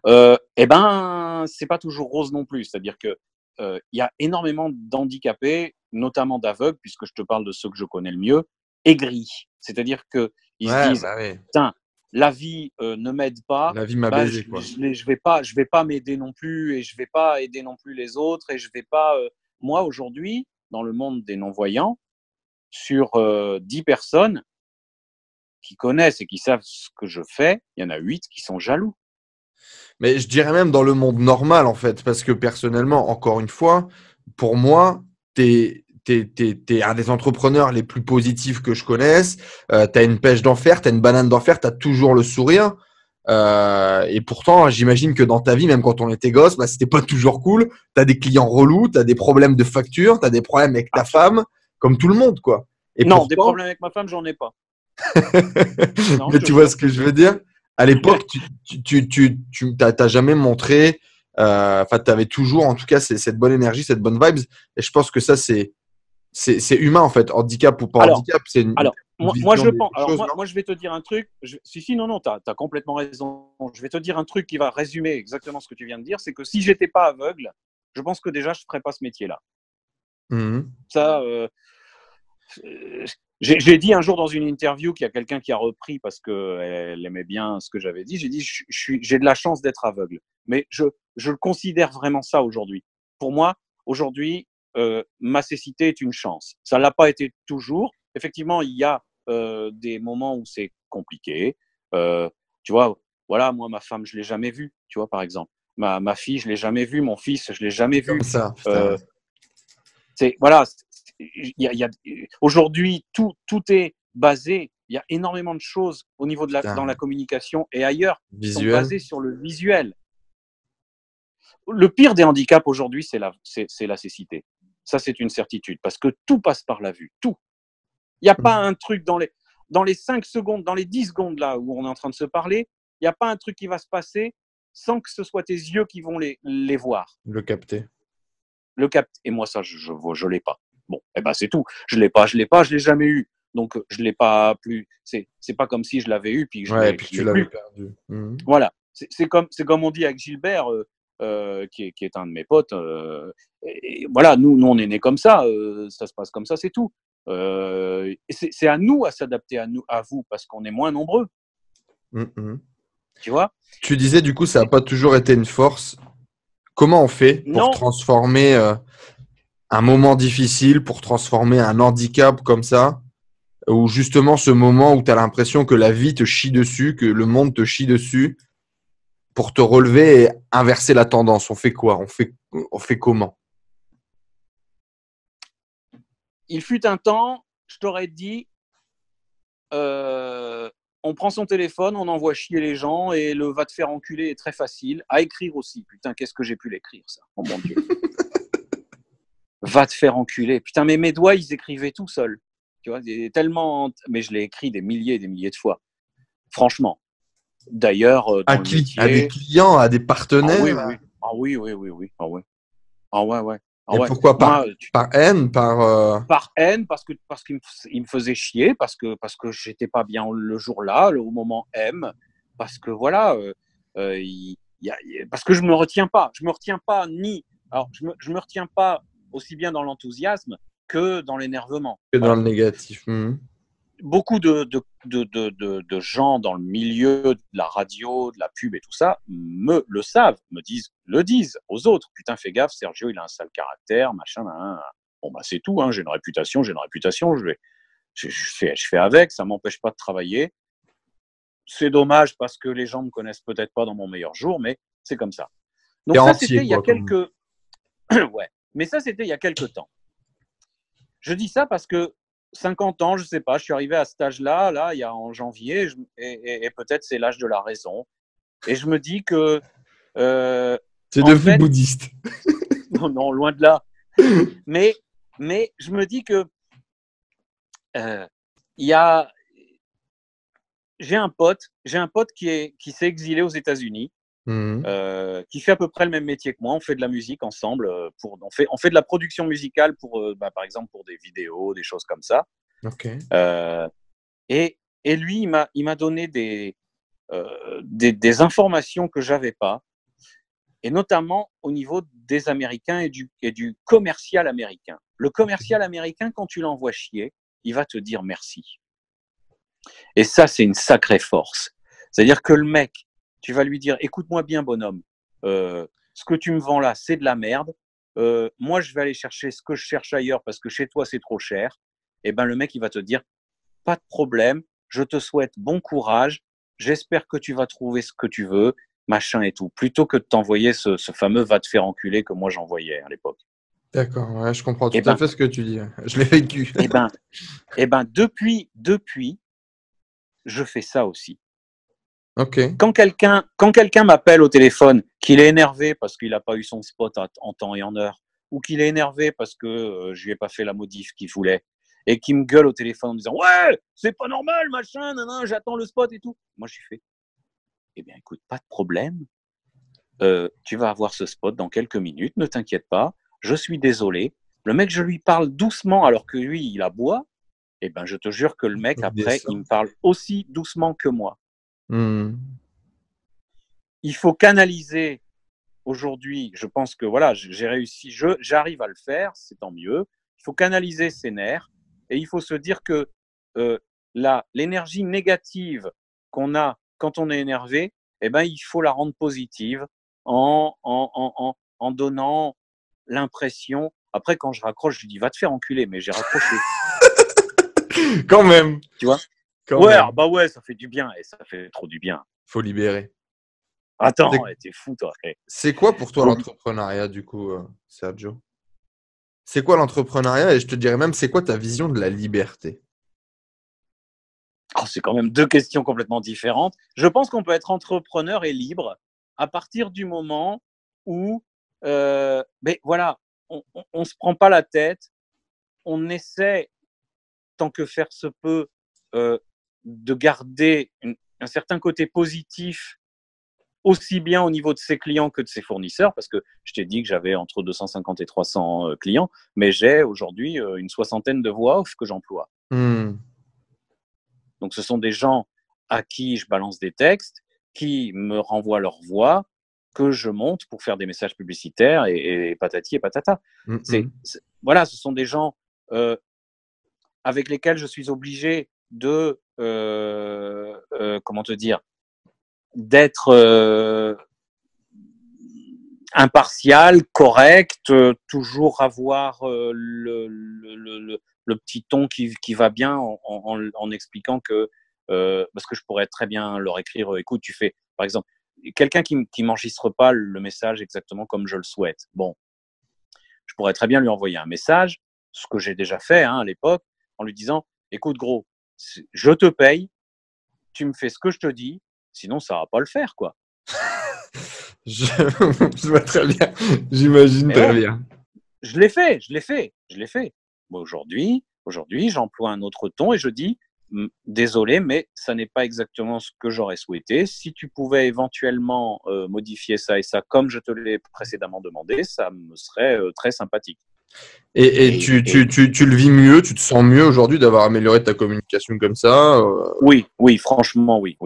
c'est pas toujours rose non plus. C'est-à-dire que il y a énormément d'handicapés, notamment d'aveugles, puisque je te parle de ceux que je connais le mieux, aigris. C'est-à-dire que ils se disent, putain, la vie ne m'aide pas. La vie m'a baisé, quoi. Je vais pas m'aider non plus, et je vais pas aider non plus les autres, et je vais pas. Moi aujourd'hui, dans le monde des non-voyants, sur 10 personnes qui connaissent et qui savent ce que je fais, il y en a 8 qui sont jaloux. Mais je dirais même dans le monde normal, en fait, parce que personnellement, encore une fois, pour moi, t'es un des entrepreneurs les plus positifs que je connaisse. T'as une pêche d'enfer, t'as une banane d'enfer, t'as toujours le sourire. Et pourtant, j'imagine que dans ta vie, même quand on était gosse, bah, c'était pas toujours cool. T'as des clients relous, t'as des problèmes de facture, t'as des problèmes avec ta femme, comme tout le monde, quoi. Et non, des problèmes avec ma femme, j'en ai pas. Non, mais tu vois ce que je veux dire? À l'époque, tu t'as jamais montré, tu avais toujours, en tout cas, cette bonne énergie, cette bonne vibes. Et je pense que ça, c'est humain, en fait. Handicap ou pas handicap, c'est une. Moi, je pense. Moi, je vais te dire un truc. Non, tu as complètement raison. Je vais te dire un truc qui va résumer exactement ce que tu viens de dire. C'est que si j'étais pas aveugle, je pense que déjà, je ferais pas ce métier-là. Ça, j'ai dit un jour dans une interview qu'il y a quelqu'un qui a repris parce qu'elle aimait bien ce que j'avais dit. J'ai dit, j'ai de la chance d'être aveugle. Mais je le considère vraiment ça aujourd'hui. Pour moi, aujourd'hui, ma cécité est une chance. Ça ne l'a pas été toujours. Effectivement, il y a des moments où c'est compliqué. Tu vois, Voilà, moi, ma femme, je l'ai jamais vue, tu vois, par exemple. Ma fille, je l'ai jamais vue. Mon fils, je l'ai jamais vu. Comme ça, putain. Voilà, aujourd'hui, tout est basé. Il y a énormément de choses au niveau dans la communication et ailleurs qui sont basées sur le visuel. Le pire des handicaps aujourd'hui, c'est la cécité. Ça, c'est une certitude parce que tout passe par la vue. Tout. Il n'y a pas un truc dans les 5 secondes, dans les 10 secondes là où on est en train de se parler, il n'y a pas un truc qui va se passer sans que ce soit tes yeux qui vont les voir. Le capter. Et moi, ça, je l'ai pas. Bon, c'est tout. Je l'ai jamais eu. Donc, je l'ai pas plus. C'est pas comme si je l'avais eu puis que tu l'avais perdu. Voilà. C'est comme on dit avec Gilbert, qui est un de mes potes. Et voilà, nous, on est nés comme ça. Ça se passe comme ça, c'est tout. C'est à nous à s'adapter à vous, parce qu'on est moins nombreux. Tu vois ? Tu disais, du coup, ça n'a pas toujours été une force. Comment on fait pour transformer un moment difficile, pour transformer un handicap comme ça, ou justement ce moment où tu as l'impression que la vie te chie dessus, que le monde te chie dessus, pour te relever et inverser la tendance? On fait quoi? On fait comment? Il fut un temps, je t'aurais dit, on prend son téléphone, on envoie chier les gens et le va te faire enculer est très facile. À écrire aussi. Putain, qu'est-ce que j'ai pu l'écrire, ça? Oh mon Dieu. Va te faire enculer. Putain, mais mes doigts, ils écrivaient tout seuls. Tu vois, tellement. Mais je l'ai écrit des milliers et des milliers de fois. Franchement. D'ailleurs, à qui? À des clients, à des partenaires? Ah oui. Ah ouais. Ah ouais. Et pourquoi? Par haine? Par haine, parce qu'il me faisait chier, parce que j'étais pas bien le jour-là, au moment M, parce que voilà, parce que je me retiens pas. Alors, je me retiens pas aussi bien dans l'enthousiasme que dans l'énervement. Que dans le négatif. Beaucoup de gens dans le milieu de la radio, de la pub et tout ça le savent, le disent aux autres. Putain, fais gaffe, Sergio, il a un sale caractère, machin. Bon, c'est tout, hein, j'ai une réputation, je fais avec, ça m'empêche pas de travailler. C'est dommage parce que les gens me connaissent peut-être pas dans mon meilleur jour, mais c'est comme ça. Donc ça, c'était il y a quelques... ouais, mais ça, c'était il y a quelques temps. Je dis ça parce que 50 ans, je sais pas, je suis arrivé à cet âge-là, il y a en janvier, et peut-être c'est l'âge de la raison. Et je me dis que... c'est devenu bouddhiste. non, loin de là. Mais je me dis que j'ai un pote qui s'est exilé aux États-Unis, qui fait à peu près le même métier que moi. On fait de la musique ensemble. On fait de la production musicale par exemple pour des vidéos, des choses comme ça. Okay. Et lui, il m'a donné des informations que j'avais pas, et notamment au niveau des Américains et du commercial américain. Le commercial américain, quand tu l'envoies chier, il va te dire merci. Et ça, c'est une sacrée force. C'est-à-dire que le mec, tu vas lui dire, écoute-moi bien, bonhomme, ce que tu me vends là, c'est de la merde. Moi, je vais aller chercher ce que je cherche ailleurs parce que chez toi, c'est trop cher. Et ben, le mec, il va te dire, pas de problème, je te souhaite bon courage, j'espère que tu vas trouver ce que tu veux, machin et tout, plutôt que de t'envoyer ce fameux va te faire enculer que moi j'envoyais à l'époque. D'accord, ouais, je comprends tout à fait ce que tu dis. Je l'ai vécu. Depuis, je fais ça aussi. Okay. Quand quelqu'un m'appelle au téléphone, qu'il est énervé parce qu'il n'a pas eu son spot en temps et en heure, ou qu'il est énervé parce que je lui ai pas fait la modif qu'il voulait, et qui me gueule au téléphone en me disant « Ouais, c'est pas normal, machin, j'attends le spot et tout. » Moi, je fais « Eh bien, écoute, pas de problème. Tu vas avoir ce spot dans quelques minutes, ne t'inquiète pas. Je suis désolé. » Le mec, je lui parle doucement alors que lui, il aboie. Eh ben, je te jure que le mec, après, il me parle aussi doucement que moi. Il faut canaliser. Aujourd'hui, je pense que voilà, j'ai réussi, j'arrive à le faire, c'est tant mieux. Il faut canaliser ses nerfs et il faut se dire que l'énergie négative qu'on a quand on est énervé, eh ben, il faut la rendre positive en donnant l'impression. Après, quand je raccroche, je dis va te faire enculer, mais j'ai raccroché. Quand même. Tu vois? Quand même. Bah ouais, ça fait du bien et ça fait trop du bien. Faut libérer. Attends, t'es fou, toi. C'est quoi pour toi l'entrepreneuriat, du coup, Sergio? C'est quoi l'entrepreneuriat? Et je te dirais même, c'est quoi ta vision de la liberté? Oh, c'est quand même deux questions complètement différentes. Je pense qu'on peut être entrepreneur et libre à partir du moment où, mais voilà, on se prend pas la tête, on essaie, tant que faire se peut, de garder un certain côté positif, aussi bien au niveau de ses clients que de ses fournisseurs, parce que je t'ai dit que j'avais entre 250 et 300 clients, mais j'ai aujourd'hui une soixantaine de voix off que j'emploie. Donc, ce sont des gens à qui je balance des textes, qui me renvoient leur voix, que je monte pour faire des messages publicitaires et patati et patata. Voilà, ce sont des gens avec lesquels je suis obligé de, comment te dire, d'être impartial, correct, toujours avoir le petit ton qui va bien en expliquant que, parce que je pourrais très bien leur écrire, écoute, tu fais, par exemple, quelqu'un qui m'enregistre pas le message exactement comme je le souhaite. Bon, je pourrais très bien lui envoyer un message, ce que j'ai déjà fait à l'époque, en lui disant, écoute gros, je te paye, tu me fais ce que je te dis, sinon ça va pas le faire, quoi. Je vois très bien, j'imagine très bien. Je l'ai fait. Bon, aujourd'hui, j'emploie un autre ton et je dis, désolé, mais ça n'est pas exactement ce que j'aurais souhaité. Si tu pouvais éventuellement modifier ça et ça, comme je te l'ai précédemment demandé, ça me serait très sympathique. Et tu le vis mieux, tu te sens mieux aujourd'hui d'avoir amélioré ta communication comme ça? Oui, franchement, oui.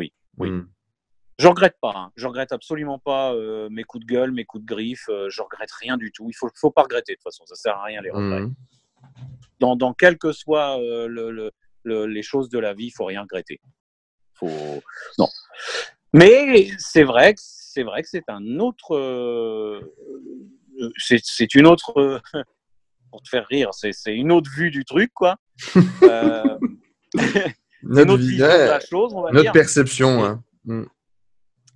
Je regrette pas, hein. Je regrette absolument pas mes coups de gueule, mes coups de griffe. Je regrette rien du tout. Il faut pas regretter de toute façon. Ça sert à rien les regrets. Dans quelles que soient les choses de la vie, il faut rien regretter. Non. Mais c'est vrai que c'est un autre. C'est une autre. Pour te faire rire, c'est une autre vue du truc, quoi. Notre vision de la chose, on va dire. Notre perception.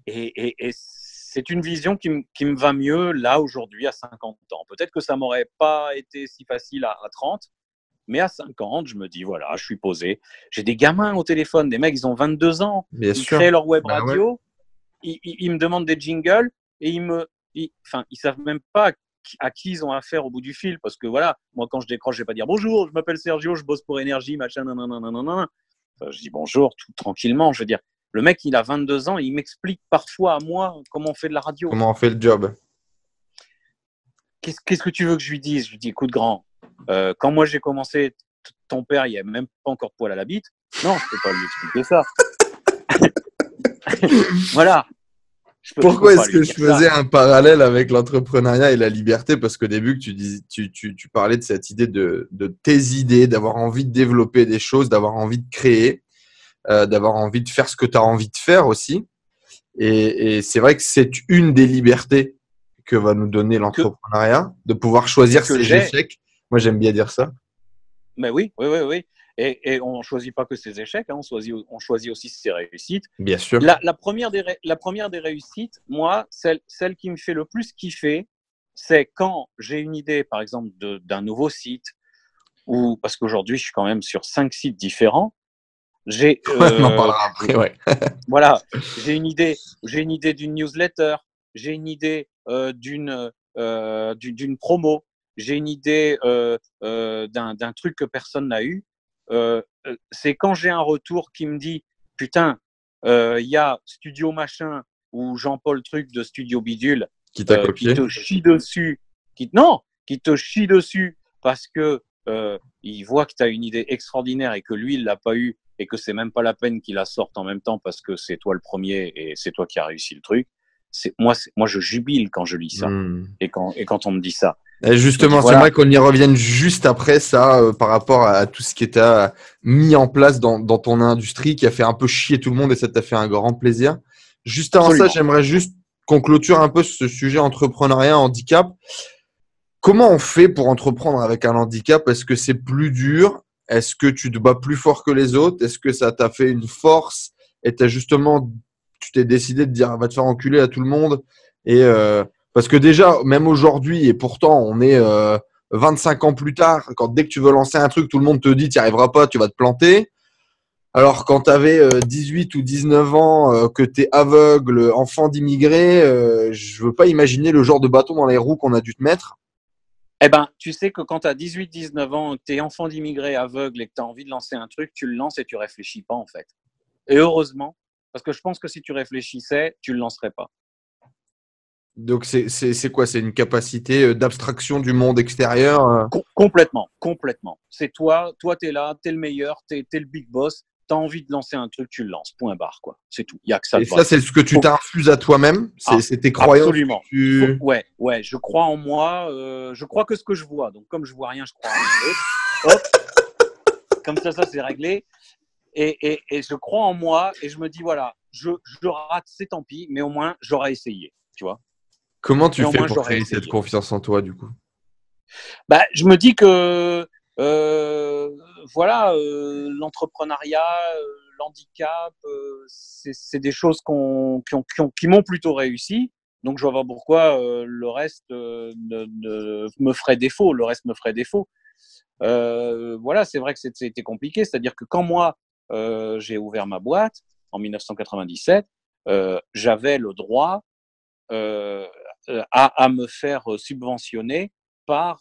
Et c'est une vision qui me va mieux là aujourd'hui à 50 ans. Peut-être que ça m'aurait pas été si facile à 30, mais à 50, je me dis voilà, je suis posé. J'ai des gamins au téléphone, des mecs, ils ont 22 ans, Bien ils sûr. créent leur web radio, ils me demandent des jingles et ils savent même pas à qui ils ont affaire au bout du fil, parce que voilà, moi quand je décroche, je vais pas dire bonjour, je m'appelle Sergio, je bosse pour Énergie, machin, nanana. Je dis bonjour tout tranquillement, je veux dire. Le mec, il a 22 ans, il m'explique parfois à moi comment on fait de la radio. Comment on fait le job. Qu'est-ce que tu veux que je lui dise? Je lui dis, écoute, grand, quand moi j'ai commencé, ton père, il n'y avait même pas encore de poil à la bite. Non, je ne peux pas lui expliquer ça. Voilà. Pourquoi est-ce que je faisais un parallèle avec l'entrepreneuriat et la liberté? Parce qu'au début, tu parlais de cette idée de tes idées, d'avoir envie de développer des choses, d'avoir envie de créer. D'avoir envie de faire ce que tu as envie de faire aussi. Et c'est vrai que c'est une des libertés que va nous donner l'entrepreneuriat, de pouvoir choisir ses échecs. Moi, j'aime bien dire ça. Mais oui. Et on ne choisit pas que ses échecs, hein, on choisit aussi ses réussites. Bien sûr. La première des réussites, moi, celle qui me fait le plus kiffer, c'est quand j'ai une idée, par exemple, d'un nouveau site, parce qu'aujourd'hui, je suis quand même sur 5 sites différents. On en parlera après, ouais. Voilà, j'ai une idée d'une newsletter, j'ai une idée d'une promo, j'ai une idée d'un truc que personne n'a eu. C'est quand j'ai un retour qui me dit putain, il y a Studio Machin ou Jean-Paul Truc de Studio Bidule qui t'a copié, qui te chie dessus, qui te chie dessus parce que il voit que tu as une idée extraordinaire et que lui, il l'a pas eu et que c'est même pas la peine qu'il la sorte en même temps parce que c'est toi le premier et c'est toi qui as réussi le truc. Moi, je jubile quand je lis ça et quand on me dit ça. Et justement, c'est vrai qu'on y revienne juste après ça par rapport à tout ce qui était mis en place dans ton industrie qui a fait un peu chier tout le monde et ça t'a fait un grand plaisir. Juste avant ça, j'aimerais juste qu'on clôture un peu ce sujet entrepreneuriat, handicap. Comment on fait pour entreprendre avec un handicap? Est-ce que c'est plus dur? Est-ce que tu te bats plus fort que les autres? Est-ce que ça t'a fait une force et tu as justement tu t'es décidé de dire va te faire enculer à tout le monde et parce que déjà, même aujourd'hui, et pourtant on est 25 ans plus tard, quand dès que tu veux lancer un truc, tout le monde te dit tu n'y arriveras pas, tu vas te planter. Alors quand tu avais 18 ou 19 ans, que tu es aveugle, enfant d'immigré, je veux pas imaginer le genre de bâton dans les roues qu'on a dû te mettre. Eh ben, tu sais que quand tu as 18-19 ans, que tu es enfant d'immigré aveugle et que tu as envie de lancer un truc, tu le lances et tu réfléchis pas en fait. Et heureusement, parce que je pense que si tu réfléchissais, tu le lancerais pas. Donc c'est quoi? C'est une capacité d'abstraction du monde extérieur. Complètement, complètement. C'est toi tu es là, tu es le meilleur, tu es le big boss, tu as envie de lancer un truc, tu le lances, point barre, quoi. C'est tout. Il n'y a que ça Et de ça, vrai. c'est ce que tu t'infuses à toi-même? C'est tes croyances Absolument. que tu... Ouais, je crois en moi, je crois que ce que je vois. Donc, comme je vois rien, je crois en rien d'autre. Hop, comme ça c'est réglé. Et je crois en moi et je me dis, voilà, je rate, c'est tant pis, mais au moins, j'aurais essayé, tu vois. Comment tu Et au fais moins, pour j'aurais créer essayé. cette confiance en toi, du coup? Bah, je me dis que voilà, l'entrepreneuriat, l'handicap, c'est des choses qui m'ont plutôt réussi. Donc, je vois pas pourquoi le reste me ferait défaut. Le reste me ferait défaut. Voilà, c'est vrai que c'était compliqué. C'est-à-dire que quand moi, j'ai ouvert ma boîte en 1997, j'avais le droit à me faire subventionner par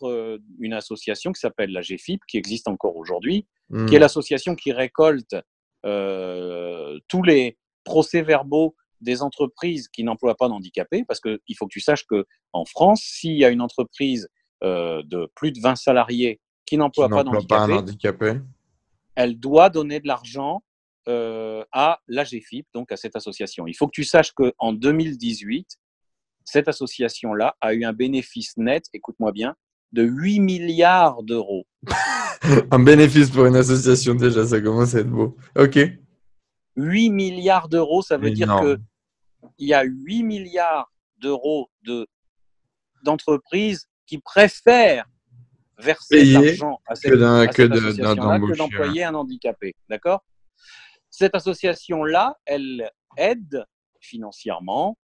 une association qui s'appelle la GFIP, qui existe encore aujourd'hui, qui est l'association qui récolte tous les procès-verbaux des entreprises qui n'emploient pas d'handicapés, parce qu'il faut que tu saches qu'en France, s'il y a une entreprise de plus de 20 salariés qui Qui n'emploie pas n'emploie pas un d'handicapés, handicapé. elle doit donner de l'argent à la GFIP, donc à cette association. Il faut que tu saches qu'en 2018, cette association-là a eu un bénéfice net, écoute-moi bien, de 8 milliards d'euros. Un bénéfice pour une association, déjà, ça commence à être beau. Ok. 8 milliards d'euros, ça veut dire qu'il Énorme. y a 8 milliards d'euros d'entreprises qui préfèrent verser de Payé l'argent à que cette association-là que d'embaucher. d'employer un handicapé. D'accord? Cette association-là, elle aide financièrement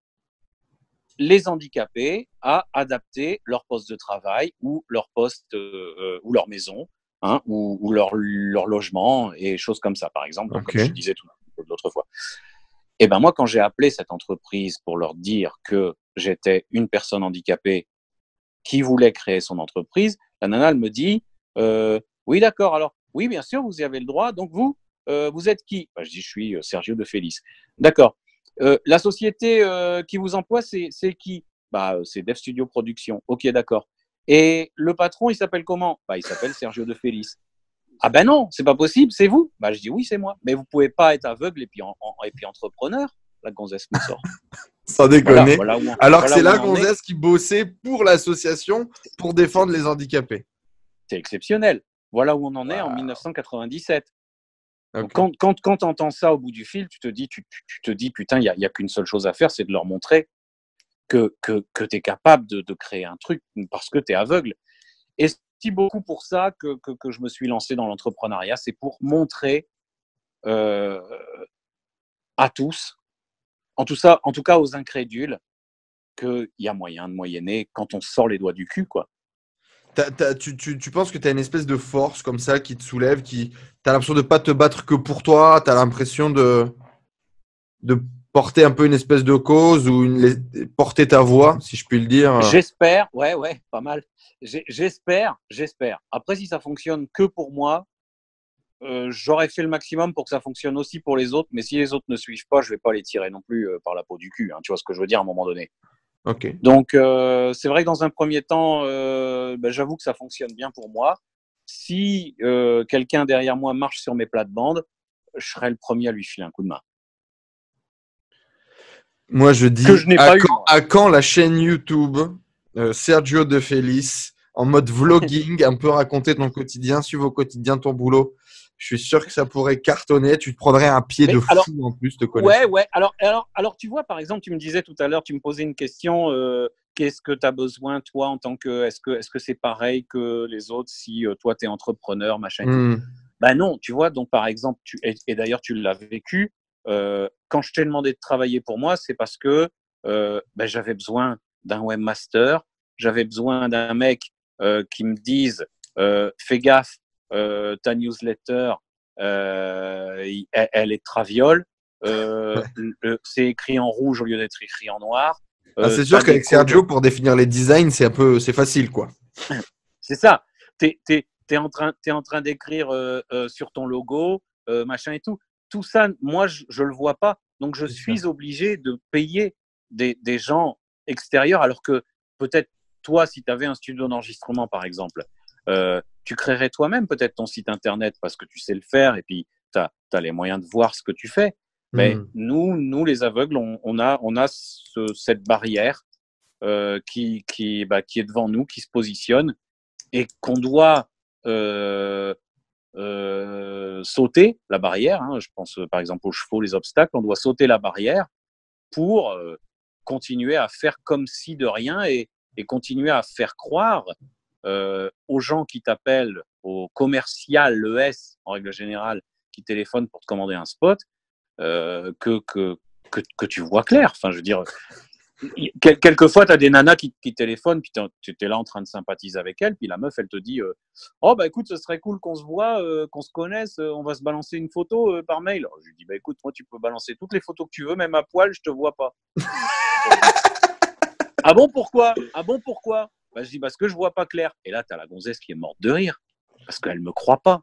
les handicapés à adapter leur poste de travail ou leur poste ou leur maison, hein, ou leur logement et choses comme ça, par exemple, donc, Ok. comme je disais tout l'autre fois. Et ben moi, quand j'ai appelé cette entreprise pour leur dire que j'étais une personne handicapée qui voulait créer son entreprise, la nana, elle me dit oui, d'accord, alors, oui, bien sûr, vous y avez le droit, donc vous êtes qui? Ben, je dis, je suis Sergio de Félix. D'accord. La société qui vous emploie, c'est qui? Bah, c'est Dev Studio Production. Ok, d'accord. Et le patron, il s'appelle comment? Bah, il s'appelle Sergio de Félix. Ah ben non, c'est pas possible, c'est vous? Bah, je dis oui, c'est moi. Mais vous pouvez pas être aveugle et puis entrepreneur. La gonzesse me sort. Sans déconner. Alors que Voilà c'est où on la en est. gonzesse qui bossait pour l'association pour défendre les handicapés. C'est exceptionnel. Voilà où on en est en Wow. 1997. Ok. Donc, quand tu entends ça au bout du fil, tu te dis putain, il y a qu'une seule chose à faire, c'est de leur montrer que tu es capable de créer un truc parce que tu es aveugle. Et c'est beaucoup pour ça que je me suis lancé dans l'entrepreneuriat, c'est pour montrer à tous, en tout cas aux incrédules, qu'il y a moyen de moyenner quand on sort les doigts du cul, quoi. Tu penses que tu as une espèce de force comme ça qui te soulève, qui t'as l'impression de pas te battre que pour toi, tu as l'impression de porter un peu une espèce de cause ou porter ta voix, si je puis le dire. J'espère, ouais, pas mal. J'espère. Après, si ça fonctionne que pour moi, j'aurais fait le maximum pour que ça fonctionne aussi pour les autres, mais si les autres ne suivent pas, je vais pas les tirer non plus par la peau du cul, hein, tu vois ce que je veux dire à un moment donné. Ok. Donc, c'est vrai que dans un premier temps, j'avoue que ça fonctionne bien pour moi. Si quelqu'un derrière moi marche sur mes plates-bandes, je serai le premier à lui filer un coup de main. Moi, je dis Que je n'ai pas eu, moi. à quand la chaîne YouTube Sergio De Felice en mode vlogging, un peu raconter ton quotidien, suivre au quotidien ton boulot. Je suis sûr que ça pourrait cartonner. Tu te prendrais un pied de Alors, fou en plus, te connaissant. ouais. Alors, tu vois, par exemple, tu me disais tout à l'heure, tu me posais une question. Qu'est-ce que tu as besoin, toi, en tant que. Est-ce que c'est pareil que les autres si toi, tu es entrepreneur, machin et tout? Ben non, tu vois. Donc, par exemple, et d'ailleurs, tu l'as vécu. quand je t'ai demandé de travailler pour moi, c'est parce que j'avais besoin d'un webmaster, j'avais besoin d'un mec qui me dise fais gaffe, ta newsletter, elle est traviole, c'est écrit en rouge au lieu d'être écrit en noir. C'est sûr qu'avec Sergio, pour définir les designs, c'est facile, quoi. C'est ça. T'es en train d'écrire sur ton logo, machin et tout. Tout ça, moi, je le vois pas. Donc, je suis obligé de payer des gens extérieurs, alors que peut-être toi, si tu avais un studio d'enregistrement, par exemple, tu créerais toi-même peut-être ton site internet parce que tu sais le faire et puis tu as les moyens de voir ce que tu fais. Mais nous, les aveugles, on a cette barrière qui est devant nous, qui se positionne et qu'on doit sauter la barrière. Je pense par exemple aux chevaux, les obstacles. On doit sauter la barrière pour continuer à faire comme si de rien et continuer à faire croire aux gens qui t'appellent, aux commercial, l'ES en règle générale, qui téléphonent pour te commander un spot, que tu vois clair. Enfin, je veux dire, quelquefois, tu as des nanas qui téléphonent, puis tu es là en train de sympathiser avec elle, puis la meuf, elle te dit oh, bah écoute, ce serait cool qu'on se voit, qu'on se connaisse, on va se balancer une photo par mail. Alors, je lui dis bah écoute, moi, tu peux balancer toutes les photos que tu veux, même à poil, je te vois pas. Ah bon, pourquoi? Bah, je dis parce que je vois pas clair. Et là, tu as la gonzesse qui est morte de rire, parce qu'elle me croit pas.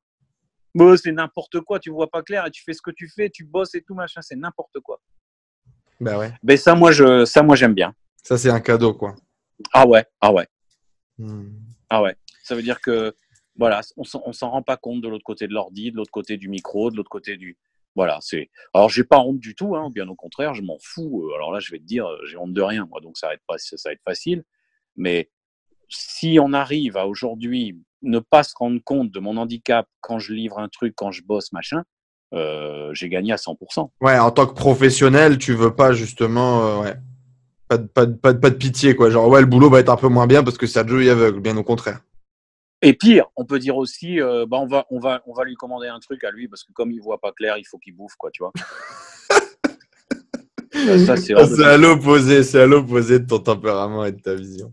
Bon, c'est n'importe quoi, tu vois pas clair et tu fais ce que tu fais, tu bosses et tout, machin, c'est n'importe quoi. Bah ouais. Mais ça, moi, j'aime bien. Ça, c'est un cadeau, quoi. Ah ouais. Ah ouais. Ça veut dire que, voilà, on s'en rend pas compte de l'autre côté de l'ordi, de l'autre côté du micro, de l'autre côté du. Voilà, c'est. Alors, j'ai pas honte du tout, bien au contraire, je m'en fous. Alors là, je vais te dire, j'ai honte de rien, moi, donc ça va être facile. Mais si on arrive à aujourd'hui ne pas se rendre compte de mon handicap quand je livre un truc, quand je bosse, machin, j'ai gagné à 100%. Ouais, en tant que professionnel, tu veux pas justement, ouais, pas de pitié, quoi. Genre, ouais, le boulot va être un peu moins bien parce que Sergio est aveugle, bien au contraire. Et pire, on peut dire aussi, on va lui commander un truc à lui parce que comme il voit pas clair, il faut qu'il bouffe, quoi, tu vois. Ça, c'est à l'opposé, de ton tempérament et de ta vision.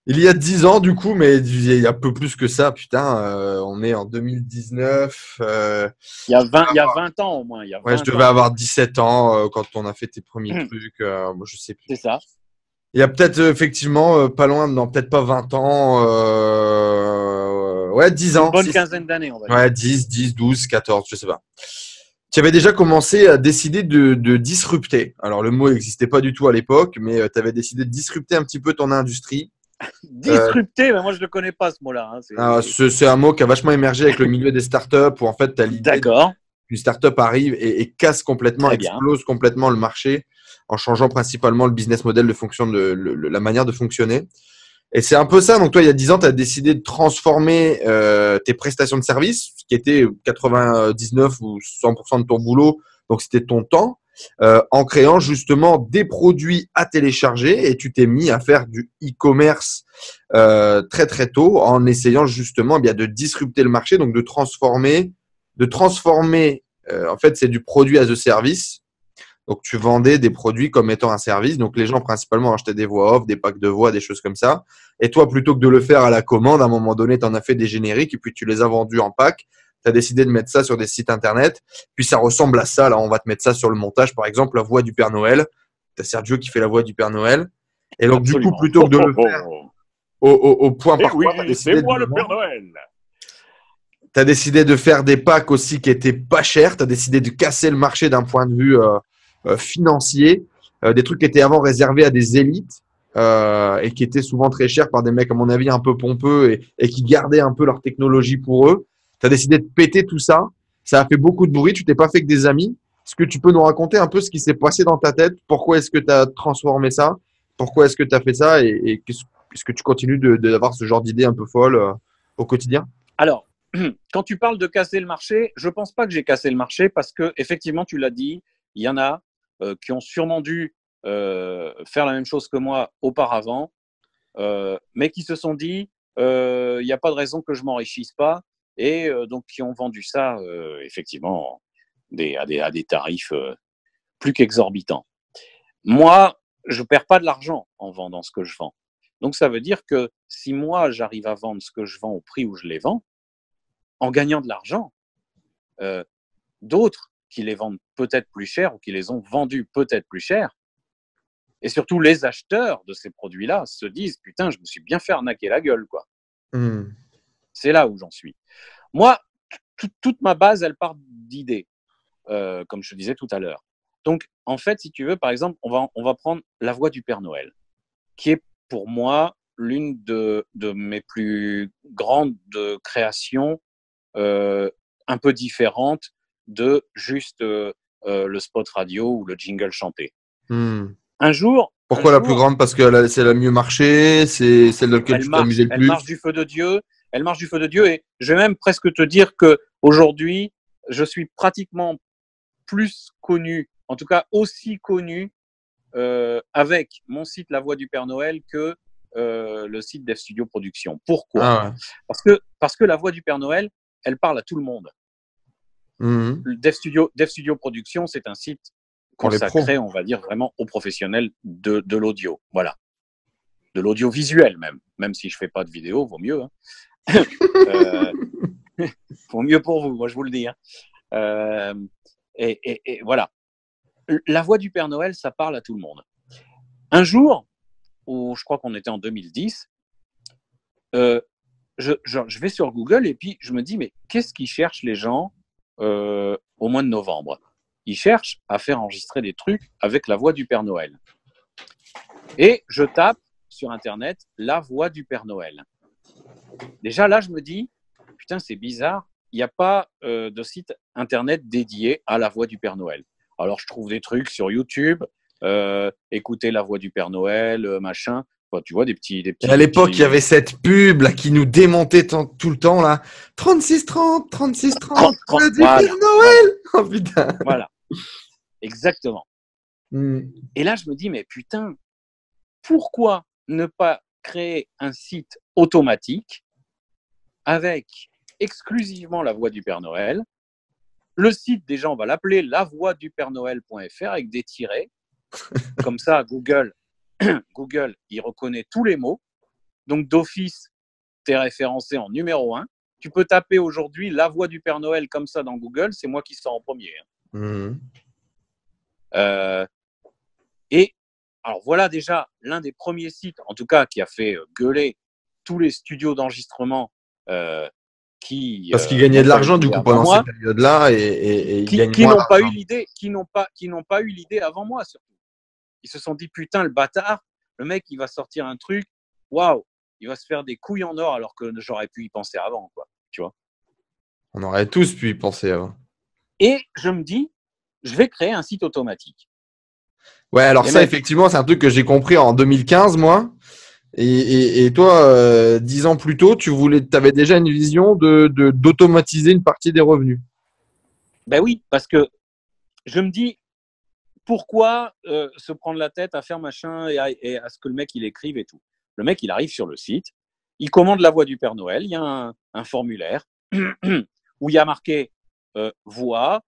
Il y a 10 ans, du coup, mais il y a un peu plus que ça, putain, on est en 2019. Il y a 20 ans au moins. Ouais, je devais avoir 17 ans quand on a fait tes premiers trucs. Moi, je sais plus. C'est ça. Il y a peut-être effectivement pas loin, non, peut-être pas 20 ans. Ouais, 10 ans. Une bonne quinzaine d'années, on va dire. Ouais, 10, 12, 14, je sais pas. Tu avais déjà commencé à décider de disrupter. Alors, le mot n'existait pas du tout à l'époque, mais tu avais décidé de disrupter un petit peu ton industrie. Disrupter, mais moi, je ne le connais pas, ce mot-là. C'est un mot qui a vachement émergé avec le milieu des startups où en fait, tu as l'idée qu'une startup arrive et casse complètement, explose complètement le marché en changeant principalement le business model de fonction de la manière de fonctionner. Et c'est un peu ça. Donc, toi, il y a 10 ans, tu as décidé de transformer tes prestations de service, ce qui était 99 ou 100% de ton boulot. Donc, c'était ton temps, en créant justement des produits à télécharger. Et tu t'es mis à faire du e-commerce très, très tôt en essayant justement de disrupter le marché, donc de transformer. En fait, c'est du produit as a service. Donc, tu vendais des produits comme étant un service. Donc, les gens principalement achetaient des voix off, des packs de voix, des choses comme ça. Et toi, plutôt que de le faire à la commande, à un moment donné, tu en as fait des génériques et puis tu les as vendus en pack. Tu as décidé de mettre ça sur des sites internet. Puis ça ressemble à ça. Là, on va te mettre ça sur le montage. Par exemple, la voix du Père Noël. Tu as Sergio qui fait la voix du Père Noël. Et donc, absolument. Du coup, plutôt que de le faire au point par point, tu as décidé c'est moi le Père Noël. Tu as décidé de faire des packs aussi qui étaient pas chers. Tu as décidé de casser le marché d'un point de vue financiers, des trucs qui étaient avant réservés à des élites et qui étaient souvent très chers par des mecs, à mon avis, un peu pompeux et qui gardaient un peu leur technologie pour eux. Tu as décidé de péter tout ça. Ça a fait beaucoup de bruit. Tu t'es pas fait que des amis. Est-ce que tu peux nous raconter un peu ce qui s'est passé dans ta tête? Pourquoi est-ce que tu as transformé ça? Pourquoi est-ce que tu as fait ça? Et est-ce que tu continues d'avoir ce genre d'idées un peu folles au quotidien? Alors, quand tu parles de casser le marché, je pense pas que j'ai cassé le marché parce que, effectivement, tu l'as dit, il y en a qui ont sûrement dû faire la même chose que moi auparavant, mais qui se sont dit il n'y a pas de raison que je m'enrichisse pas et donc qui ont vendu ça effectivement à des tarifs plus qu'exorbitants. Moi, je perds pas de l'argent en vendant ce que je vends. Donc, ça veut dire que si moi, j'arrive à vendre ce que je vends au prix où je les vends, en gagnant de l'argent, d'autres qui les vendent peut-être plus cher ou qui les ont vendus peut-être plus cher, et surtout les acheteurs de ces produits-là se disent « Putain, je me suis bien fait arnaquer la gueule, quoi. » C'est là où j'en suis. Moi, toute ma base, elle part d'idées, comme je te disais tout à l'heure. Donc, en fait, si tu veux, par exemple, on va prendre La Voix du Père Noël, qui est pour moi l'une de mes plus grandes créations, un peu différentes de juste le spot radio ou le jingle chanté. Un jour. Pourquoi la plus grande? Parce que c'est la mieux marché, c'est celle dans laquelle tu t'es amusé le plus. Elle marche du feu de Dieu. Elle marche du feu de Dieu. Et je vais même presque te dire que aujourd'hui, je suis pratiquement plus connu, en tout cas aussi connu, avec mon site La Voix du Père Noël que le site Dev Studio Production. Pourquoi? Parce que La Voix du Père Noël, elle parle à tout le monde. Dev Studio Production, c'est un site consacré, on va dire, vraiment aux professionnels de l'audio. Voilà. De l'audiovisuel même si je fais pas de vidéo, vaut mieux. Hein. Vaut mieux pour vous, moi je vous le dis. Hein. Et voilà. La Voix du Père Noël, ça parle à tout le monde. Un jour, où je crois qu'on était en 2010, je vais sur Google et puis je me dis, mais qu'est-ce qu'ils cherchent les gens au mois de novembre? Ils cherchent à faire enregistrer des trucs avec La Voix du Père Noël. Et je tape sur Internet La Voix du Père Noël. Déjà là, je me dis, putain, c'est bizarre, il n'y a pas de site Internet dédié à La Voix du Père Noël. Alors, je trouve des trucs sur YouTube, écouter La Voix du Père Noël, machin. Enfin, tu vois, des petits. Et à l'époque, il y avait cette pub là, qui nous démontait tout le temps, là. 36-30, 36-30, du Père Noël. Oh putain. Voilà. Exactement. Et là, je me dis, mais putain, pourquoi ne pas créer un site automatique avec exclusivement La Voix du Père Noël? Le site, déjà, on va l'appeler lavoixdupernoël.fr avec des tirets. Comme ça, Google, il reconnaît tous les mots. Donc, d'office, tu es référencé en numéro 1. Tu peux taper aujourd'hui La Voix du Père Noël comme ça dans Google. C'est moi qui sors en premier. Et alors, voilà déjà l'un des premiers sites, en tout cas, qui a fait gueuler tous les studios d'enregistrement parce qu'ils gagnaient de l'argent du coup pendant cette période-là et qui n'ont pas eu l'idée, qui n'ont pas eu l'idée avant moi surtout. Ils se sont dit putain le bâtard, le mec il va sortir un truc, waouh, il va se faire des couilles en or alors que j'aurais pu y penser avant quoi, tu vois. On aurait tous pu y penser avant. Et je me dis, je vais créer un site automatique. Ouais, alors ça effectivement c'est un truc que j'ai compris en 2015 moi. Et toi, 10 ans plus tôt, tu avais déjà une vision d'automatiser une partie des revenus. Ben oui, parce que je me dis, pourquoi se prendre la tête à faire machin et à ce que le mec il écrive et tout. Le mec il arrive sur le site, il commande La Voix du Père Noël, il y a un formulaire où il y a marqué voix,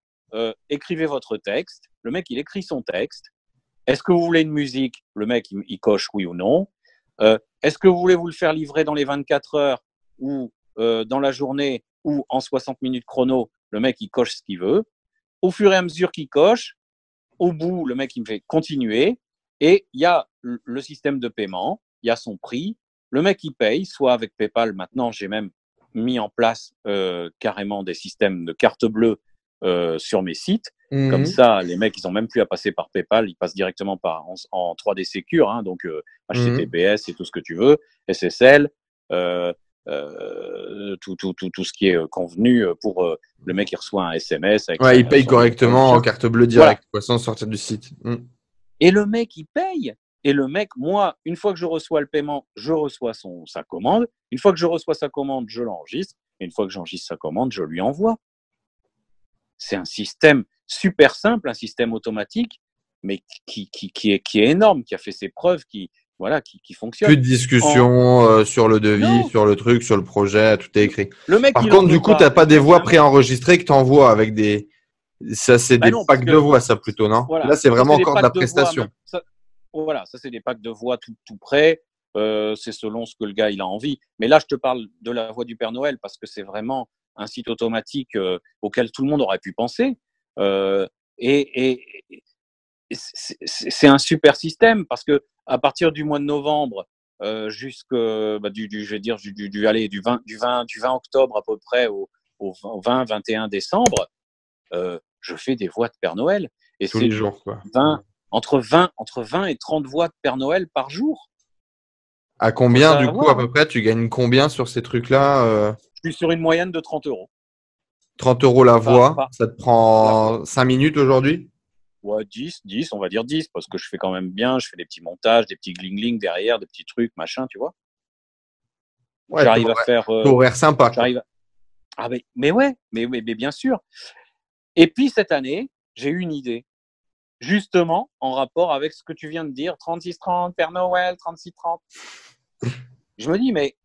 écrivez votre texte. Le mec il écrit son texte. Est-ce que vous voulez une musique? Le mec il coche oui ou non. Est-ce que vous voulez vous le faire livrer dans les 24 heures ou dans la journée ou en 60 minutes chrono? Le mec, il coche ce qu'il veut. Au fur et à mesure qu'il coche, au bout, le mec, il me fait continuer. Et il y a le système de paiement, il y a son prix. Le mec, il paye, soit avec PayPal. Maintenant, j'ai même mis en place carrément des systèmes de carte bleue sur mes sites. Comme ça, les mecs, ils n'ont même plus à passer par PayPal, ils passent directement en 3D Secure, hein, donc HTTPS et tout ce que tu veux, SSL, tout ce qui est convenu pour le mec qui reçoit un SMS. Avec il paye correctement en carte bleue direct, voilà. Sans sortir du site. Et le mec, il paye. Et le mec, moi, une fois que je reçois le paiement, je reçois sa commande. Une fois que je reçois sa commande, je l'enregistre. Et une fois que j'enregistre sa commande, je lui envoie. C'est un système super simple, un système automatique, mais qui est énorme, qui a fait ses preuves, qui fonctionne. Plus de discussion sur le devis, sur le truc, sur le projet, tout est écrit. Le mec, par contre, du coup, tu n'as pas des voix préenregistrées que tu envoies avec des Ça, c'est Bah des non, parce packs que de voix, ça, plutôt, non? voilà, Là, c'est ça vraiment c'est des encore de la packs de voix. prestation. Voilà, ça c'est des packs de voix tout près. C'est selon ce que le gars il a envie. Mais là, je te parle de la voix du Père Noël parce que c'est vraiment un site automatique auquel tout le monde aurait pu penser. Euh, et c'est un super système parce que à partir du mois de novembre jusque je vais dire allez, du 20 octobre à peu près au 20-21 décembre, je fais des voix de Père Noël et Tous c'est les jours, quoi. 20 entre 20 et 30 voix de Père Noël par jour. À Faut combien, du coup, à savoir, peu hein. près, tu gagnes combien sur ces trucs-là? Je suis sur une moyenne de 30 euros 30 € la voix, par ça te la voix. prend 5 minutes aujourd'hui? Ouais, 10, on va dire 10, parce que je fais quand même bien, je fais des petits montages, des petits gling-gling derrière, des petits trucs, machin, tu vois. Ouais, J'arrive à faire. taux horaire sympa, quoi. J'arrive à... Ah, mais ouais, mais bien sûr. Et puis cette année, j'ai eu une idée, justement en rapport avec ce que tu viens de dire, 36-30, Père Noël, 36-30. Je me dis, mais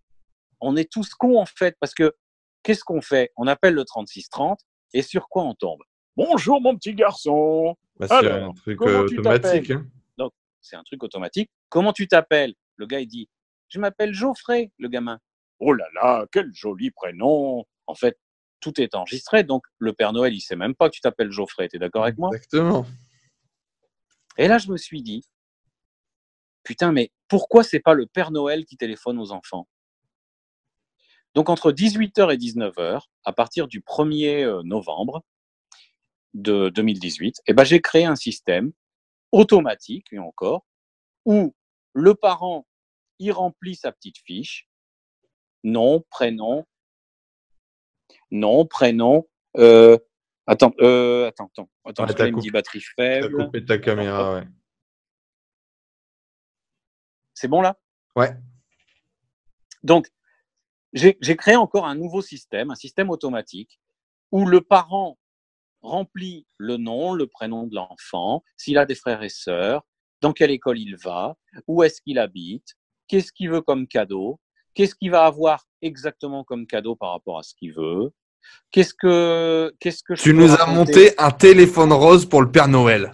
on est tous cons en fait, parce que qu'est-ce qu'on fait? On appelle le 36-30 et sur quoi on tombe? Bonjour mon petit garçon. Bah, c'est un Alors, truc comment tu automatique, t'appelles? hein. Donc, c'est un truc automatique. Comment tu t'appelles? Le gars, il dit, je m'appelle Geoffrey, le gamin. Oh là là, quel joli prénom. En fait, tout est enregistré. Donc, le Père Noël, il sait même pas que tu t'appelles Geoffrey. T'es d'accord avec moi? Exactement. Et là, je me suis dit, putain, mais pourquoi c'est pas le Père Noël qui téléphone aux enfants? Donc, entre 18h et 19h, à partir du 1er novembre de 2018, eh ben, j'ai créé un système automatique, et encore, où le parent, il remplit sa petite fiche, nom, prénom, nom, prénom, attends, Ouais, parce que là, il me dit batterie t'as faible. coupé ta Attends, hop, caméra, ouais. c'est bon là? Ouais. Donc, j'ai créé encore un nouveau système, un système automatique, où le parent remplit le nom, le prénom de l'enfant, s'il a des frères et sœurs, dans quelle école il va, où est-ce qu'il habite, qu'est-ce qu'il veut comme cadeau, qu'est-ce qu'il va avoir exactement comme cadeau par rapport à ce qu'il veut, qu'est-ce que je Tu peux nous as raconter. monté un téléphone rose pour le Père Noël.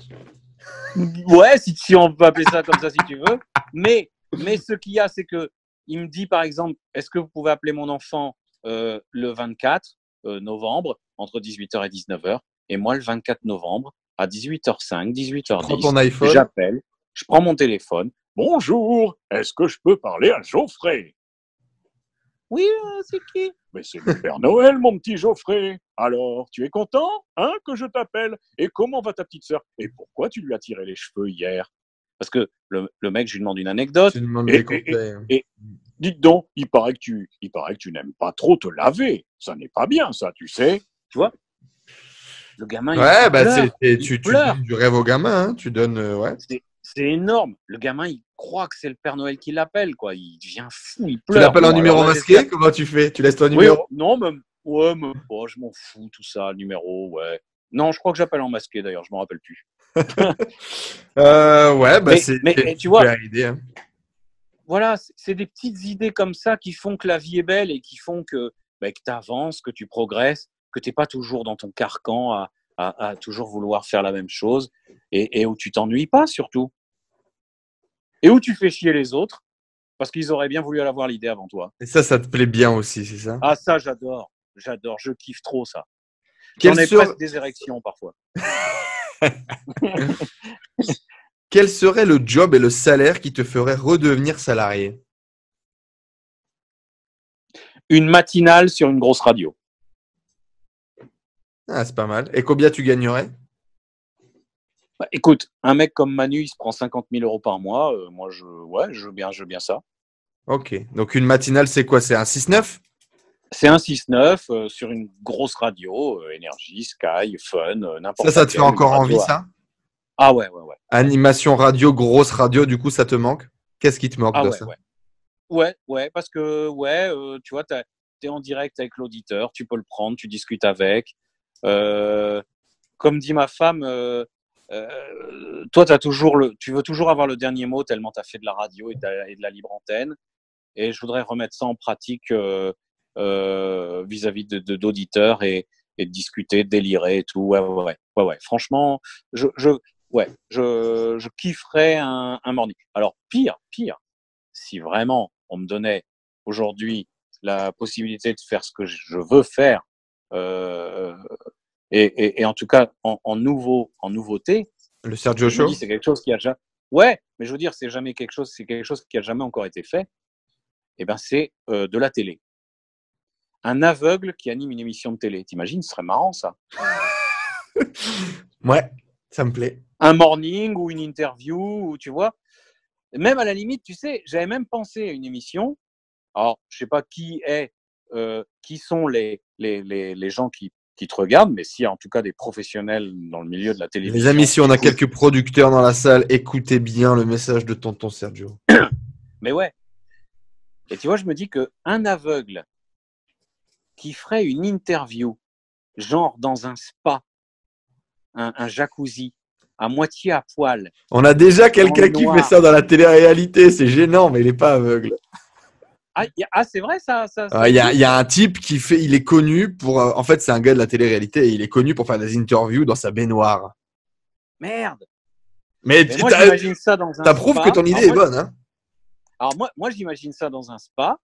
Ouais, si on peut appeler ça comme ça si tu veux. Mais ce qu'il y a, c'est que il me dit par exemple, est-ce que vous pouvez appeler mon enfant le 24 novembre entre 18h et 19h, et moi le 24 novembre à 18h05, Prends ton 18h10, iPhone. j'appelle, je prends mon téléphone. Bonjour, est-ce que je peux parler à Geoffrey? Oui, c'est qui? Mais c'est le Père Noël, mon petit Geoffrey. Alors, tu es content, hein, que je t'appelle? Et comment va ta petite sœur? Et pourquoi tu lui as tiré les cheveux hier? Parce que le mec, je lui demande une anecdote. Tu demandes Et, des et, et, conseils. et dites donc, il paraît que tu n'aimes pas trop te laver. Ça n'est pas bien, ça, tu sais. Tu vois? Le gamin, Ouais, il bah pleure. Il tu donnes pleure. du rêve au gamin, hein. Tu donnes, ouais. C'est énorme. Le gamin, il croit que c'est le Père Noël qui l'appelle, quoi. Il devient fou, il Tu pleure. l'appelles en Bon, alors numéro là, j'espère. masqué? Comment tu fais? Tu laisses ton Oui, numéro? non, même, ouais, même pas, je m'en fous, tout ça, le numéro, ouais. Non, je crois que j'appelle en masqué d'ailleurs, je m'en rappelle plus. Ouais, bah Mais c'est une tu vois, super idée, hein. voilà, c'est des petites idées comme ça qui font que la vie est belle et qui font que tu avances, que tu progresses, que tu n'es pas toujours dans ton carcan à toujours vouloir faire la même chose et où tu t'ennuies pas surtout. Et où tu fais chier les autres parce qu'ils auraient bien voulu avoir l'idée avant toi. Et ça te plaît bien aussi, c'est ça? Ah, ça, j'adore, je kiffe trop ça. Quel J'en ai serait, presque des érections parfois. quel serait le job et le salaire qui te ferait redevenir salarié? Une matinale sur une grosse radio. Ah, c'est pas mal. Et combien tu gagnerais? Bah, écoute, un mec comme Manu, il se prend 50 000 euros par mois. Moi, je veux bien ça. Ok. Donc une matinale, c'est quoi? C'est un 6-9? C'est un 6-9 sur une grosse radio, Énergie, Sky, Fun, n'importe Ça te fait laquelle, une encore envie, radio. ça? Ah ouais, ouais, ouais. Animation radio, grosse radio, du coup, ça te manque? Qu'est-ce qui te manque Ah de ouais, ça? ouais. Ouais, ouais, parce que, ouais, tu vois, t'es en direct avec l'auditeur, tu peux le prendre, tu discutes avec. Comme dit ma femme, toi, tu veux toujours avoir le dernier mot tellement tu as fait de la radio et de la libre antenne. Et je voudrais remettre ça en pratique vis-à-vis d'auditeurs et de discuter, de délirer et tout. Ouais. Franchement, je kifferais un morning. Alors, pire, si vraiment on me donnait aujourd'hui la possibilité de faire ce que je veux faire, et en tout cas en nouveauté, Le Sergio je me dis Show. c'est quelque chose qui a déjà, ouais, mais je veux dire c'est quelque chose qui a jamais encore été fait. Et ben c'est de la télé. Un aveugle qui anime une émission de télé. T'imagines, ce serait marrant ça. Ouais, ça me plaît. Un morning ou une interview, ou tu vois. Même à la limite, tu sais, j'avais même pensé à une émission. Alors, je sais pas qui sont les gens qui te regardent, mais s'il y a en tout cas des professionnels dans le milieu de la télévision. Les amis, si on a écoute, quelques producteurs dans la salle, écoutez bien le message de tonton Sergio. mais ouais. Et tu vois, je me dis que un aveugle qui ferait une interview, genre dans un spa, un jacuzzi, à moitié à poil. On a déjà dans quelqu'un le qui fait noir. ça dans la télé-réalité, c'est gênant, mais il n'est pas aveugle. C'est vrai ça. Il y a un type qui fait, il est connu pour, en fait, c'est un gars de la télé-réalité et il est connu pour faire des interviews dans sa baignoire. Merde. Mais moi, j'imagine ça dans un t'approuves spa. que ton idée est bonne, hein? Alors moi, j'imagine ça dans un spa,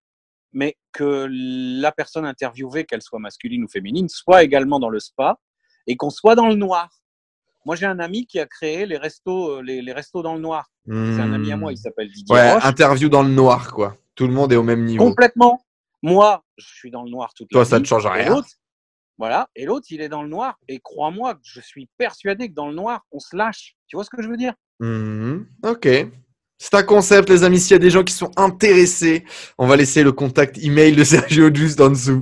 mais que la personne interviewée, qu'elle soit masculine ou féminine, soit également dans le spa et qu'on soit dans le noir. Moi, j'ai un ami qui a créé les restos, les restos dans le noir. C'est un ami à moi, il s'appelle Didier Ouais, Roche. interview dans le noir, quoi. Tout le monde est au même niveau. Complètement. Moi, je suis dans le noir toute Toi, la ça vie. ne change Et rien. l'autre, voilà. Et l'autre, il est dans le noir. Et crois-moi, je suis persuadé que dans le noir, on se lâche. Tu vois ce que je veux dire? Ok. C'est un concept, les amis. S'il y a des gens qui sont intéressés, on va laisser le contact email de Sergio juste en dessous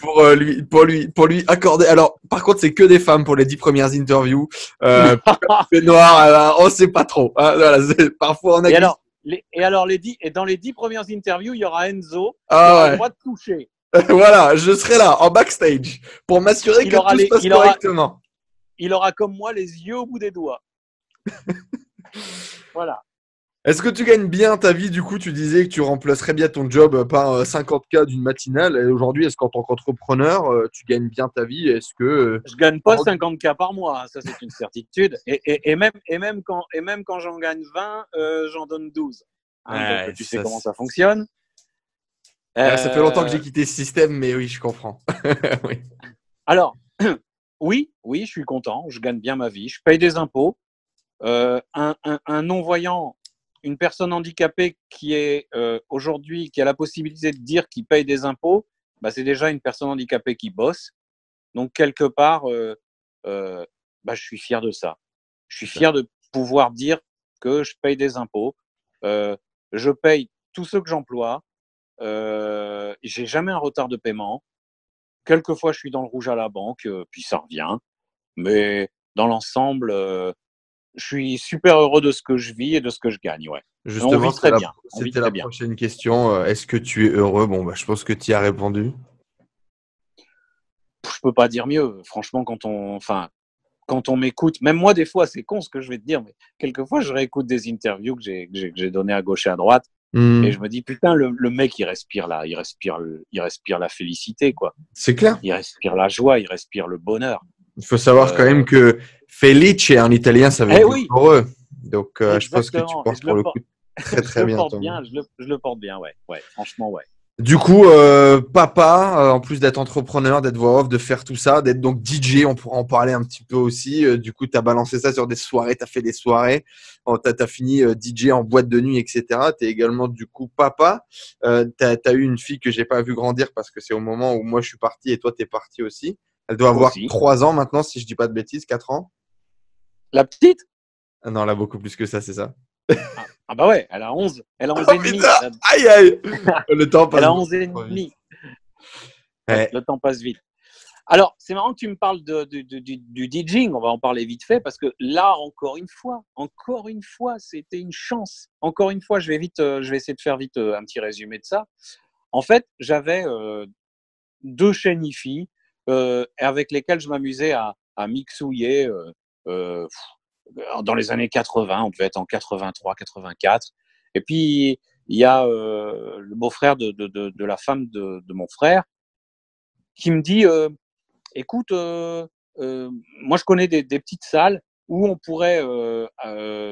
pour lui accorder. Alors, par contre, c'est que des femmes pour les 10 premières interviews. Le noir, on sait pas trop. Hein, voilà, parfois, on a et dans les 10 premières interviews, il y aura Enzo qui Ah aura ouais. le droit de toucher. Voilà, je serai là, en backstage, pour m'assurer que tout se passe correctement. Il aura comme moi les yeux au bout des doigts. Voilà. Est-ce que tu gagnes bien ta vie? Du coup, tu disais que tu remplacerais bien ton job par 50K d'une matinale. Et aujourd'hui, est-ce qu'en tant qu'entrepreneur, tu gagnes bien ta vie? Est-ce que je gagne pas 50K par mois, hein, ça c'est une certitude. Et même quand j'en gagne 20, j'en donne 12. Hein, donc tu sais comment ça fonctionne. Ça fait longtemps que j'ai quitté ce système, mais oui, je comprends. Oui. Alors, oui, je suis content. Je gagne bien ma vie. Je paye des impôts. Un non-voyant, une personne handicapée qui est aujourd'hui, qui a la possibilité de dire qu'il paye des impôts, bah, c'est déjà une personne handicapée qui bosse. Donc, quelque part, je suis fier de ça. Je suis fier de pouvoir dire que je paye des impôts. Je paye tous ceux que j'emploie. J'ai jamais un retard de paiement. Quelquefois, je suis dans le rouge à la banque, puis ça revient. Mais dans l'ensemble, je suis super heureux de ce que je vis et de ce que je gagne. Ouais. Justement, on vit très bien. C'était la prochaine question. Est-ce que tu es heureux? Bon, je pense que tu y as répondu. Je peux pas dire mieux. Franchement, quand on m'écoute, même moi, des fois, c'est con ce que je vais te dire, mais quelquefois, je réécoute des interviews que j'ai données à gauche et à droite. Et je me dis, putain, le mec, il respire là, il respire la félicité, quoi. C'est clair. Il respire la joie, il respire le bonheur. Il faut savoir quand même que felice en italien, ça veut dire heureux. Donc, je pense que tu portes pour le coup très très bien. Je le porte bien, ouais. Franchement, ouais. Du coup, papa, en plus d'être entrepreneur, d'être voix off, de faire tout ça, d'être donc DJ, on pourra en parler un petit peu aussi. Du coup, tu as balancé ça sur des soirées, tu as fait des soirées, tu as fini DJ en boîte de nuit, etc. Tu es également du coup papa. Tu as eu une fille que j'ai pas vu grandir parce que c'est au moment où moi je suis parti et toi tu es parti aussi. Elle doit avoir 3 ans maintenant, si je dis pas de bêtises, 4 ans. La petite? Non, elle a beaucoup plus que ça, c'est ça. Ah bah ouais, elle a 11. Elle a 11 et demi. Aïe aïe. Le temps passe. Elle a 11 et demi. Ouais. Le temps passe vite. Alors, c'est marrant que tu me parles du DJing. On va en parler vite fait parce que là, encore une fois, c'était une chance. Encore une fois, je vais essayer de faire vite un petit résumé de ça. En fait, j'avais 2 chaînes IFI avec lesquelles je m'amusais à mixouiller dans les années 80, on devait être en 83, 84. Et puis, il y a le beau-frère de la femme de mon frère qui me dit écoute, moi je connais des petites salles où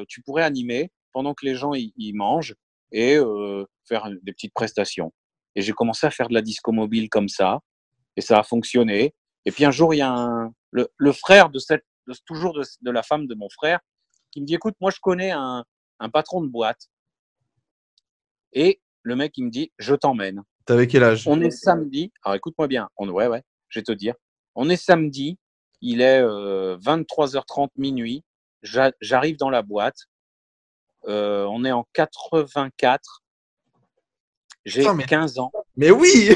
tu pourrais animer pendant que les gens ils mangent et faire des petites prestations. Et j'ai commencé à faire de la disco mobile comme ça, et ça a fonctionné. Et puis un jour, il y a le frère toujours de la femme de mon frère qui me dit, écoute, moi je connais un patron de boîte. Et le mec, il me dit, je t'emmène. T'avais quel âge? On est samedi. Alors écoute-moi bien. Ouais, je vais te dire. On est samedi. Il est 23h30 minuit. J'arrive dans la boîte. On est en 84. J'ai Putain, mais 15 ans. Mais oui.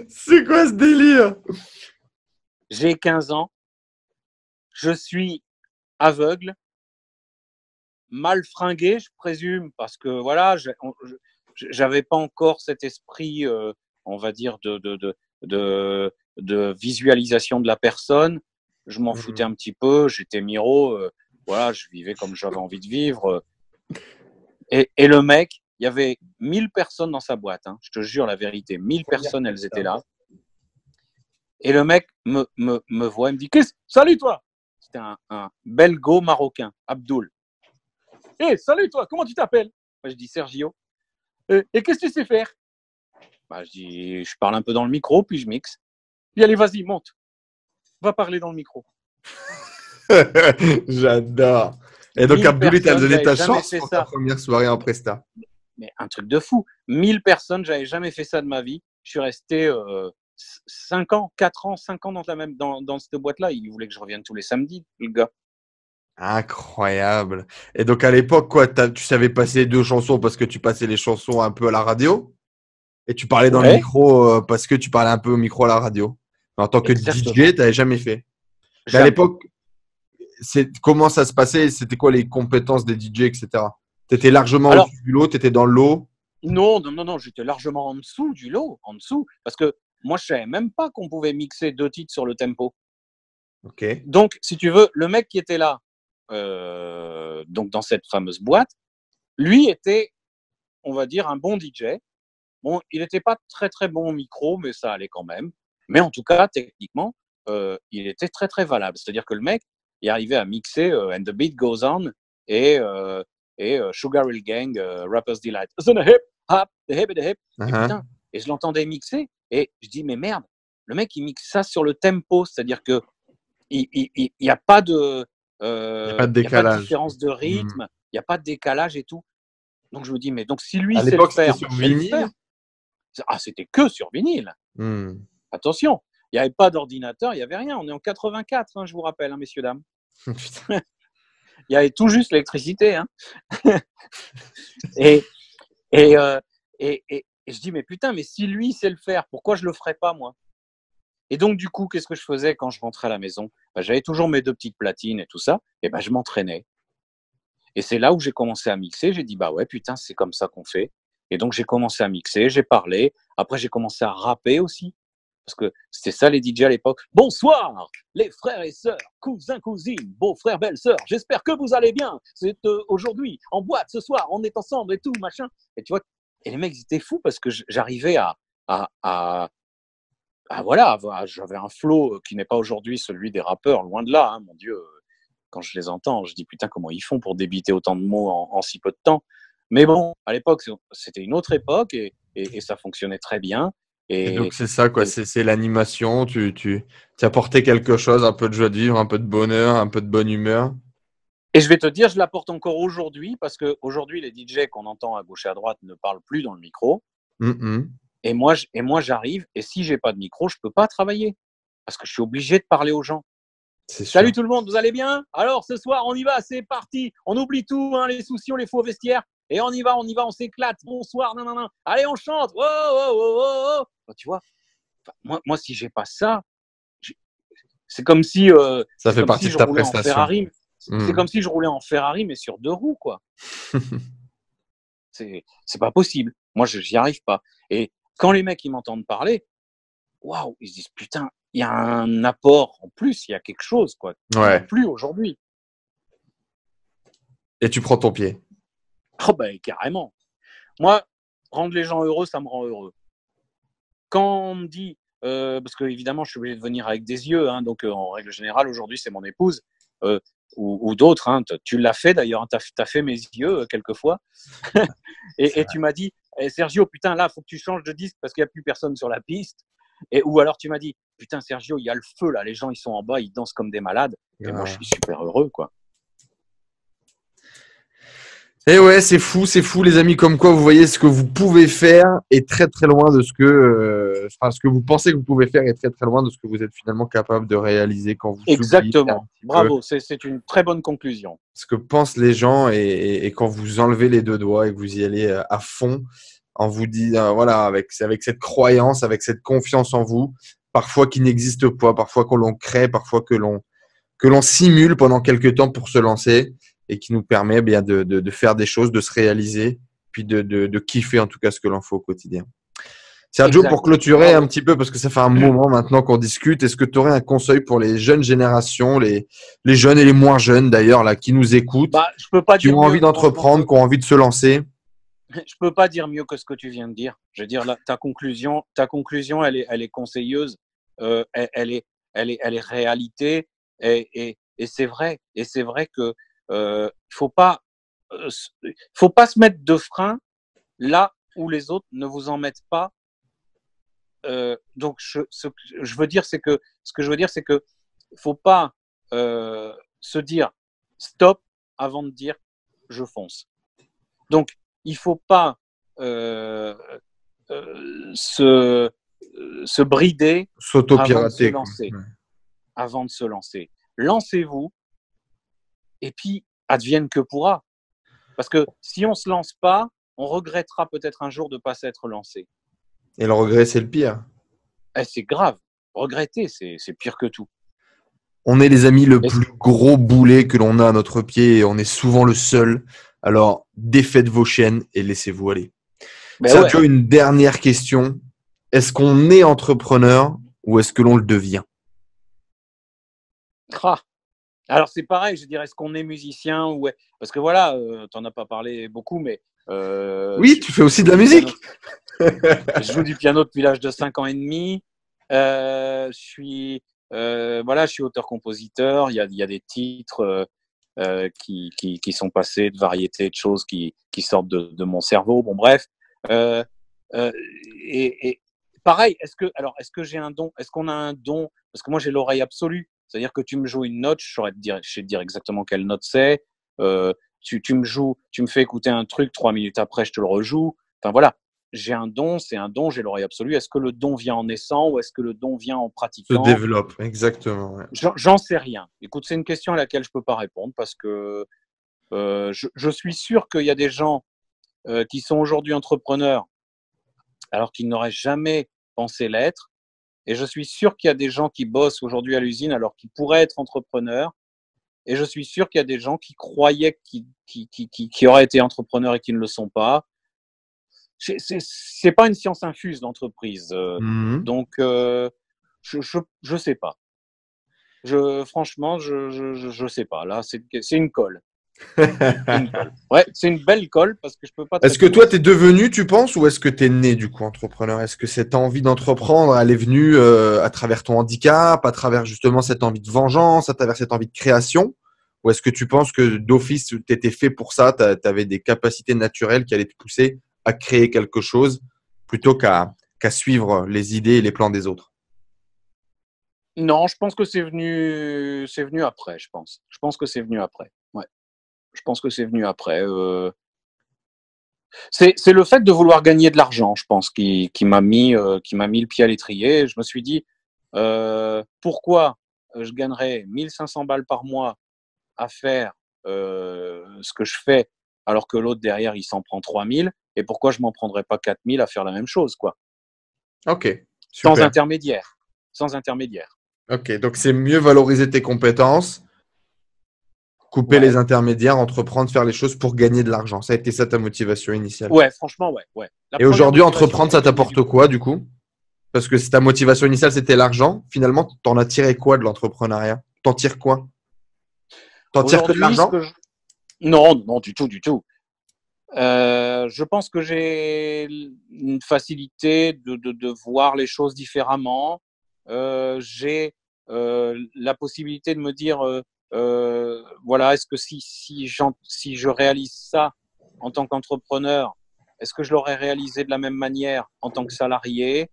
C'est quoi ce délire? J'ai 15 ans. Je suis aveugle, mal fringué, je présume, parce que voilà, j'avais pas encore cet esprit, on va dire, de visualisation de la personne. Je m'en foutais un petit peu, j'étais miro, voilà, je vivais comme j'avais envie de vivre. Et le mec, il y avait 1000 personnes dans sa boîte, hein, je te jure la vérité, 1000 personnes, elles étaient là. Et le mec me voit, il me dit, salut toi! C'était un belgo marocain, Abdoul. Hey, salut toi, comment tu t'appelles? Moi, je dis Sergio. Et qu'est-ce que tu sais faire? Je parle un peu dans le micro, puis je mixe. Et allez, vas-y, monte. Va parler dans le micro. J'adore. Et donc, Abdoul t'a donné ta chance pour ta première soirée en Presta. Mais un truc de fou. 1000 personnes, j'avais jamais fait ça de ma vie. Je suis resté 5 ans, 4 ans, 5 ans dans cette boîte-là. Il voulait que je revienne tous les samedis, le gars. Incroyable. Et donc, à l'époque, quoi, tu savais passer 2 chansons parce que tu passais les chansons un peu à la radio et tu parlais dans le micro parce que tu parlais un peu au micro à la radio. En tant que DJ, tu n'avais jamais fait. Mais à l'époque, comment ça se passait? C'était quoi les compétences des DJ, etc.? Tu étais largement au-dessus du lot, tu étais dans le lot? Non, j'étais largement en dessous du lot, parce que moi, je savais même pas qu'on pouvait mixer 2 titres sur le tempo. Ok. Donc, si tu veux, le mec qui était là, donc dans cette fameuse boîte, lui était, on va dire, un bon DJ. Bon, il n'était pas très très bon au micro, mais ça allait quand même. Mais en tout cas, techniquement, il était très très valable. C'est-à-dire que le mec, il arrivait à mixer And the Beat Goes On et Sugar Hill Gang, Rapper's Delight. The hip, hop, the hip, the hip. Et putain, et je l'entendais mixer et je dis mais merde, le mec il mixe ça sur le tempo, c'est-à-dire que il y a pas de différence de rythme, il y a pas de décalage et tout. Donc je me dis mais donc si lui sait le faire, sur vinyle. C'était que sur vinyle. Attention, il n'y avait pas d'ordinateur, il n'y avait rien. On est en 84, hein, je vous rappelle, hein, messieurs, dames. Il y avait tout juste l'électricité. Hein. et je dis, mais putain, mais si lui sait le faire, pourquoi je ne le ferais pas, moi? Et donc, du coup, qu'est-ce que je faisais quand je rentrais à la maison? J'avais toujours mes 2 petites platines et tout ça, et je m'entraînais. Et c'est là où j'ai commencé à mixer. J'ai dit, bah ouais, putain, c'est comme ça qu'on fait. Et donc, j'ai commencé à mixer, j'ai parlé. Après, j'ai commencé à rapper aussi. Parce que c'était ça les DJ à l'époque. Bonsoir, les frères et sœurs, cousins, cousines, beaux-frères, belles-sœurs. J'espère que vous allez bien. C'est aujourd'hui, en boîte, ce soir, on est ensemble et tout, machin. Et tu vois, et les mecs, ils étaient fous parce que j'arrivais voilà, j'avais un flow qui n'est pas aujourd'hui celui des rappeurs, loin de là, hein, mon Dieu. Quand je les entends, je dis putain, comment ils font pour débiter autant de mots en si peu de temps. Mais bon, à l'époque, c'était une autre époque et ça fonctionnait très bien. Et donc, c'est ça, quoi. C'est l'animation. Tu apportais quelque chose, un peu de joie de vivre, un peu de bonheur, un peu de bonne humeur. Et je vais te dire, je l'apporte encore aujourd'hui parce qu'aujourd'hui, les DJ qu'on entend à gauche et à droite ne parlent plus dans le micro. Et moi, j'arrive et si j'ai pas de micro, je peux pas travailler parce que je suis obligé de parler aux gens. Salut tout le monde, vous allez bien? Alors, ce soir, on y va, c'est parti. On oublie tout, hein, les soucis, on les fout au vestiaire. Et on y va, on s'éclate. Bonsoir, non. Allez, on chante. Oh. Tu vois, moi, si j'ai pas ça, c'est comme si ça fait partie de ta prestation. C'est comme si je roulais en Ferrari, mais sur 2 roues, quoi. C'est pas possible. Moi, j'y arrive pas. Et quand les mecs ils m'entendent parler, waouh, ils se disent putain, il y a un apport en plus, il y a quelque chose, quoi. Il n'y a plus aujourd'hui. Et tu prends ton pied. Oh carrément. Moi, rendre les gens heureux, ça me rend heureux. Quand on me dit parce que évidemment, je suis obligé de venir avec des yeux. Hein, donc, en règle générale, aujourd'hui, c'est mon épouse ou d'autres. Hein, tu l'as fait d'ailleurs. Hein, tu as fait mes yeux quelquefois. et tu m'as dit, Sergio, putain, là, faut que tu changes de disque parce qu'il n'y a plus personne sur la piste. Ou alors, tu m'as dit, putain, Sergio, il y a le feu là. Les gens, ils sont en bas, ils dansent comme des malades. Et moi, je suis super heureux, quoi. Et ouais, c'est fou, les amis. Comme quoi, vous voyez ce que vous pouvez faire est très très loin de ce que, ce que vous pensez que vous pouvez faire est très très loin de ce que vous êtes finalement capable de réaliser quand vous Exactement. Bravo, c'est une très bonne conclusion. Ce que pensent les gens et quand vous enlevez les deux doigts et que vous y allez à fond, en vous disant voilà, avec cette croyance, avec cette confiance en vous, parfois qui n'existe pas, parfois que l'on crée, parfois que l'on simule pendant quelques temps pour se lancer. Et qui nous permet bien de faire des choses, de se réaliser, puis de kiffer en tout cas ce que l'on fait au quotidien. Sergio, pour clôturer un petit peu, parce que ça fait un moment maintenant qu'on discute, est-ce que tu aurais un conseil pour les jeunes générations, les jeunes et les moins jeunes d'ailleurs, là, qui nous écoutent, je peux pas qui ont envie d'entreprendre, qui ont envie de se lancer? Je peux pas dire mieux que ce que tu viens de dire. Je veux dire, là, ta conclusion, elle est conseilleuse, elle est réalité, et c'est vrai. Et c'est vrai que faut pas se mettre de frein là où les autres ne vous en mettent pas. Donc, ce que je veux dire, c'est que faut pas se dire stop avant de dire je fonce. Donc, il faut pas se brider s'auto-pirater, avant de se lancer. Lancez-vous. Et puis, advienne que pourra. Parce que si on ne se lance pas, on regrettera peut-être un jour de ne pas s'être lancé. Et le regret, c'est le pire. C'est grave. Regretter, c'est pire que tout. On est, les amis, le plus gros boulet que l'on a à notre pied et on est souvent le seul. Alors, défaites vos chaînes et laissez-vous aller. Sergio, ouais. Une dernière question. Est-ce qu'on est entrepreneur ou est-ce que l'on le devient? Alors, c'est pareil, je dirais, est-ce qu'on est musicien ou... Parce que voilà, tu n'en as pas parlé beaucoup, mais... oui, tu fais aussi de la musique. Je joue du piano depuis l'âge de 5 ans et demi. Je suis auteur-compositeur. Il y a des titres qui sont passés, de variétés de choses qui sortent de mon cerveau. Bon, bref. Et pareil, est-ce que j'ai un don? Est-ce qu'on a un don? Parce que moi, j'ai l'oreille absolue. C'est-à-dire que tu me joues une note, je sais te dire exactement quelle note c'est. Tu me fais écouter un truc, 3 minutes après, je te le rejoue. Enfin voilà, j'ai un don, c'est un don, j'ai l'oreille absolue. Est-ce que le don vient en naissant ou est-ce que le don vient en pratiquant? Se développe, exactement. Ouais. J'en sais rien. Écoute, c'est une question à laquelle je peux pas répondre parce que je suis sûr qu'il y a des gens qui sont aujourd'hui entrepreneurs alors qu'ils n'auraient jamais pensé l'être. Et je suis sûr qu'il y a des gens qui bossent aujourd'hui à l'usine alors qu'ils pourraient être entrepreneurs. Et je suis sûr qu'il y a des gens qui croyaient qui auraient été entrepreneurs et qui ne le sont pas. C'est pas une science infuse d'entreprise. Donc, je sais pas. Franchement, je sais pas. Là, c'est une colle. Ouais, c'est une belle colle parce que je peux pas. Est-ce que toi, tu es devenu, tu penses, ou est-ce que tu es né du coup entrepreneur? Est-ce que cette envie d'entreprendre, elle est venue à travers ton handicap, à travers justement cette envie de vengeance, à travers cette envie de création? Ou est-ce que tu penses que d'office, tu étais fait pour ça, tu avais des capacités naturelles qui allaient te pousser à créer quelque chose plutôt qu'à suivre les idées et les plans des autres? Non, je pense que c'est venu après, je pense. Je pense que c'est venu après. Ouais. Je pense que c'est venu après. C'est le fait de vouloir gagner de l'argent, je pense, qui m'a mis le pied à l'étrier. Je me suis dit, pourquoi je gagnerais 1500 balles par mois à faire ce que je fais, alors que l'autre derrière, il s'en prend 3000, et pourquoi je m'en prendrais pas 4000 à faire la même chose, quoi. Ok. Super. Sans intermédiaire. Ok, donc c'est mieux valoriser tes compétences, couper les intermédiaires, entreprendre, faire les choses pour gagner de l'argent. Ça a été ça ta motivation initiale? Ouais, franchement, ouais. Et aujourd'hui, entreprendre, ça t'apporte quoi du coup? Parce que ta motivation initiale, c'était l'argent. Finalement, t'en as tiré quoi de l'entrepreneuriat? T'en tires quoi? T'en tires que de l'argent? Non, du tout. Je pense que j'ai une facilité de voir les choses différemment. J'ai la possibilité de me dire, voilà, est-ce que si je réalise ça en tant qu'entrepreneur, est-ce que je l'aurais réalisé de la même manière en tant que salarié?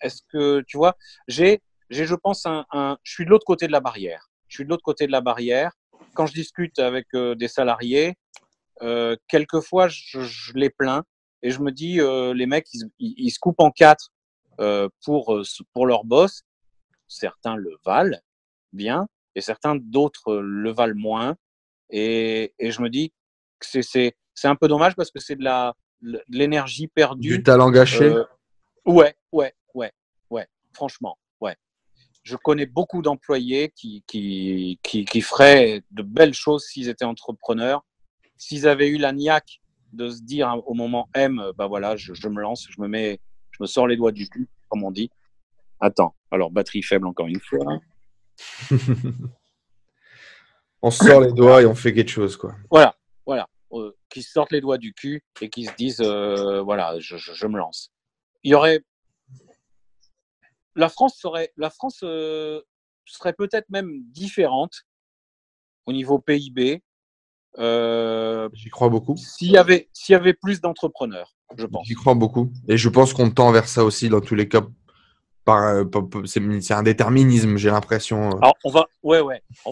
Est-ce que, tu vois, je pense, je suis de l'autre côté de la barrière. Je suis de l'autre côté de la barrière. Quand je discute avec des salariés, quelquefois, je les plains et je me dis, les mecs, ils se coupent en quatre pour leur boss. Certains le valent bien et certains d'autres le valent moins. Et je me dis que c'est un peu dommage parce que c'est de l'énergie perdue. Du talent gâché. Ouais. Franchement, ouais. Je connais beaucoup d'employés qui feraient de belles choses s'ils étaient entrepreneurs. S'ils avaient eu la niaque de se dire au moment M, bah voilà, je me lance, je me sors les doigts du cul, comme on dit. Attends, alors batterie faible encore une fois. On se sort les doigts et on fait quelque chose, quoi. Voilà. Qui se sortent les doigts du cul et qui se disent, voilà, je me lance. Il y aurait la France serait peut-être même différente au niveau PIB. J'y crois beaucoup. S'il y avait plus d'entrepreneurs, je pense. J'y crois beaucoup. Et je pense qu'on tend vers ça aussi dans tous les cas. C'est un déterminisme, j'ai l'impression. Alors, on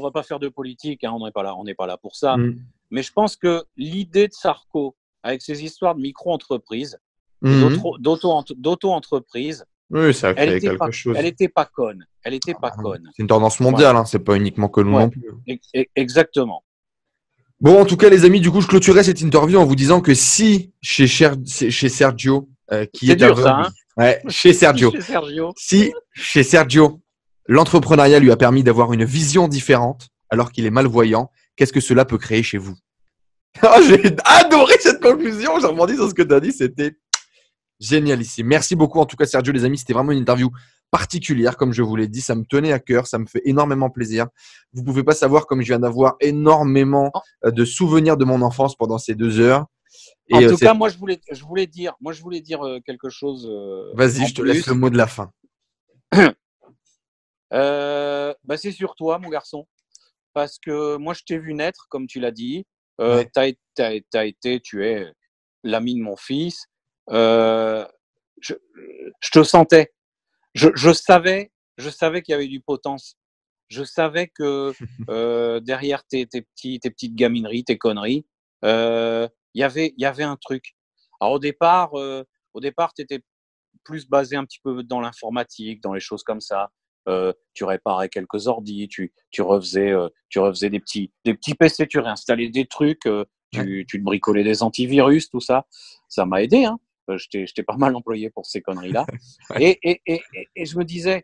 va pas faire de politique, hein, on n'est pas là pour ça. Mais je pense que l'idée de Sarko, avec ses histoires de micro-entreprises, d'auto-entreprises, oui, ça a créé quelque chose. Elle était pas conne. C'est une tendance mondiale, hein, c'est pas uniquement que nous non plus. Exactement. Bon, en tout cas, les amis, du coup, je clôturerai cette interview en vous disant que si chez Sergio, qui est dur, ça, hein. Ouais, chez Sergio. Si chez Sergio, l'entrepreneuriat lui a permis d'avoir une vision différente alors qu'il est malvoyant, qu'est-ce que cela peut créer chez vous? J'ai adoré cette conclusion. J'ai rebondi sur ce que tu as dit. C'était génial ici. Merci beaucoup en tout cas, Sergio, les amis. C'était vraiment une interview particulière, comme je vous l'ai dit. Ça me tenait à cœur. Ça me fait énormément plaisir. Vous ne pouvez pas savoir comme je viens d'avoir énormément de souvenirs de mon enfance pendant ces 2 heures. En tout cas, moi, je voulais dire quelque chose. Vas-y, je te laisse le mot de la fin. C'est sur toi, mon garçon. Parce que moi, je t'ai vu naître, comme tu l'as dit. Ouais. Tu es l'ami de mon fils. Je te sentais. Je savais qu'il y avait du potentiel. Je savais que derrière tes petites gamineries, tes conneries, il y avait un truc. Alors au départ, tu étais plus basé un petit peu dans l'informatique, dans les choses comme ça. Tu réparais quelques ordis, tu refaisais des petits PC, tu réinstallais des trucs, tu te bricolais des antivirus, tout ça. Ça m'a aidé, hein. Je t'ai pas mal employé pour ces conneries-là. et je me disais,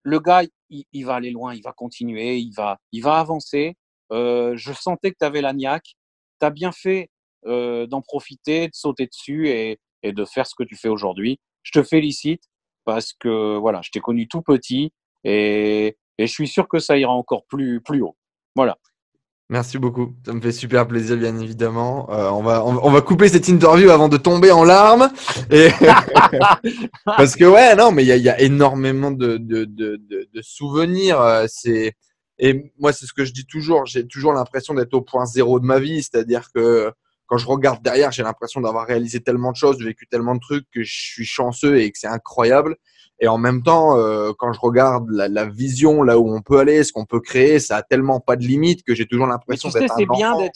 le gars, il va aller loin, il va continuer, il va avancer. Je sentais que tu avais la niaque. Tu as bien fait d'en profiter, de sauter dessus et de faire ce que tu fais aujourd'hui. Je te félicite parce que voilà, je t'ai connu tout petit et je suis sûr que ça ira encore plus haut. Voilà. Merci beaucoup. Ça me fait super plaisir, bien évidemment. On va couper cette interview avant de tomber en larmes. Et parce que ouais, non, mais il y a énormément de souvenirs. Et moi, c'est ce que je dis toujours. J'ai toujours l'impression d'être au point zéro de ma vie. C'est-à-dire que quand je regarde derrière, j'ai l'impression d'avoir réalisé tellement de choses, vécu tellement de trucs que je suis chanceux et que c'est incroyable. Et en même temps, quand je regarde la vision, là où on peut aller, ce qu'on peut créer, ça a tellement pas de limite que j'ai toujours l'impression d'être un enfant.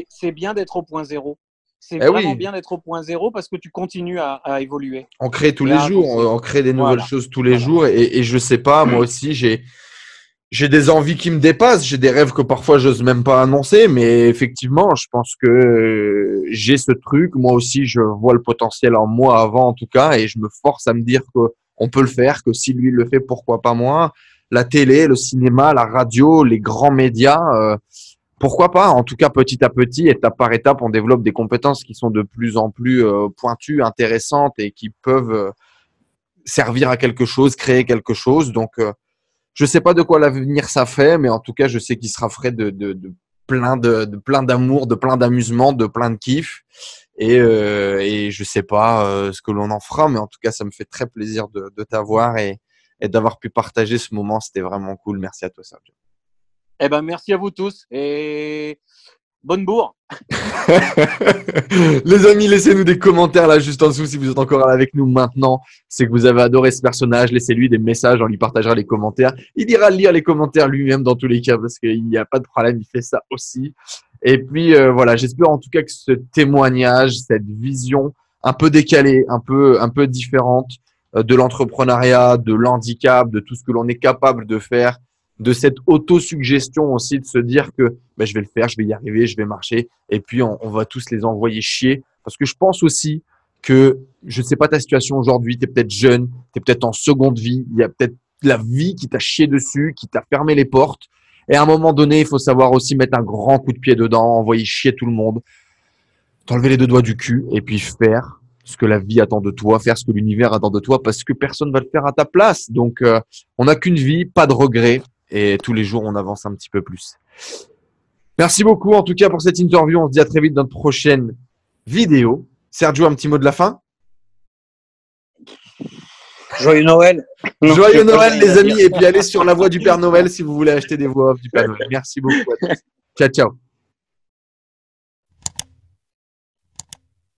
C'est bien d'être au point zéro. C'est vraiment bien d'être au point zéro parce que tu continues à évoluer. On crée tous les jours, on crée des nouvelles choses tous les jours. Et je sais pas, moi aussi, j'ai des envies qui me dépassent, j'ai des rêves que parfois j'ose même pas annoncer, mais effectivement, je pense que j'ai ce truc. Moi aussi, je vois le potentiel en moi avant, en tout cas, et je me force à me dire que on peut le faire, que si lui le fait, pourquoi pas moi? La télé, le cinéma, la radio, les grands médias, pourquoi pas? En tout cas, petit à petit, étape par étape, on développe des compétences qui sont de plus en plus pointues, intéressantes et qui peuvent servir à quelque chose, créer quelque chose. Donc, je sais pas de quoi l'avenir ça fait, mais en tout cas, je sais qu'il sera fait de plein d'amour, de plein d'amusement, de plein de kiff. Et je sais pas ce que l'on en fera, mais en tout cas, ça me fait très plaisir de t'avoir et d'avoir pu partager ce moment. C'était vraiment cool. Merci à toi, Sergio. Eh ben, merci à vous tous et bonne bourre. Les amis, laissez-nous des commentaires là juste en dessous si vous êtes encore là avec nous maintenant. C'est que vous avez adoré ce personnage. Laissez-lui des messages, on lui partagera les commentaires. Il ira lire les commentaires lui-même dans tous les cas parce qu'il n'y a pas de problème, il fait ça aussi. Et puis voilà, j'espère en tout cas que ce témoignage, cette vision un peu décalée, un peu différente de l'entrepreneuriat, de l'handicap, de tout ce que l'on est capable de faire, de cette autosuggestion aussi de se dire que ben, je vais le faire, je vais y arriver, je vais marcher et puis on va tous les envoyer chier parce que je pense aussi que je ne sais pas ta situation aujourd'hui, tu es peut-être jeune, tu es peut-être en seconde vie, il y a peut-être la vie qui t'a chié dessus, qui t'a fermé les portes et à un moment donné, il faut savoir aussi mettre un grand coup de pied dedans, envoyer chier tout le monde, t'enlever les deux doigts du cul et puis faire ce que la vie attend de toi, faire ce que l'univers attend de toi parce que personne va le faire à ta place. Donc, on n'a qu'une vie, pas de regrets. Et tous les jours, on avance un petit peu plus. Merci beaucoup, en tout cas, pour cette interview. On se dit à très vite dans notre prochaine vidéo. Sergio, un petit mot de la fin? Joyeux Noël. Joyeux Noël, les amis. Et puis, allez sur la voix du Père Noël si vous voulez acheter des voix off du Père Noël. Merci beaucoup à tous. Ciao, ciao.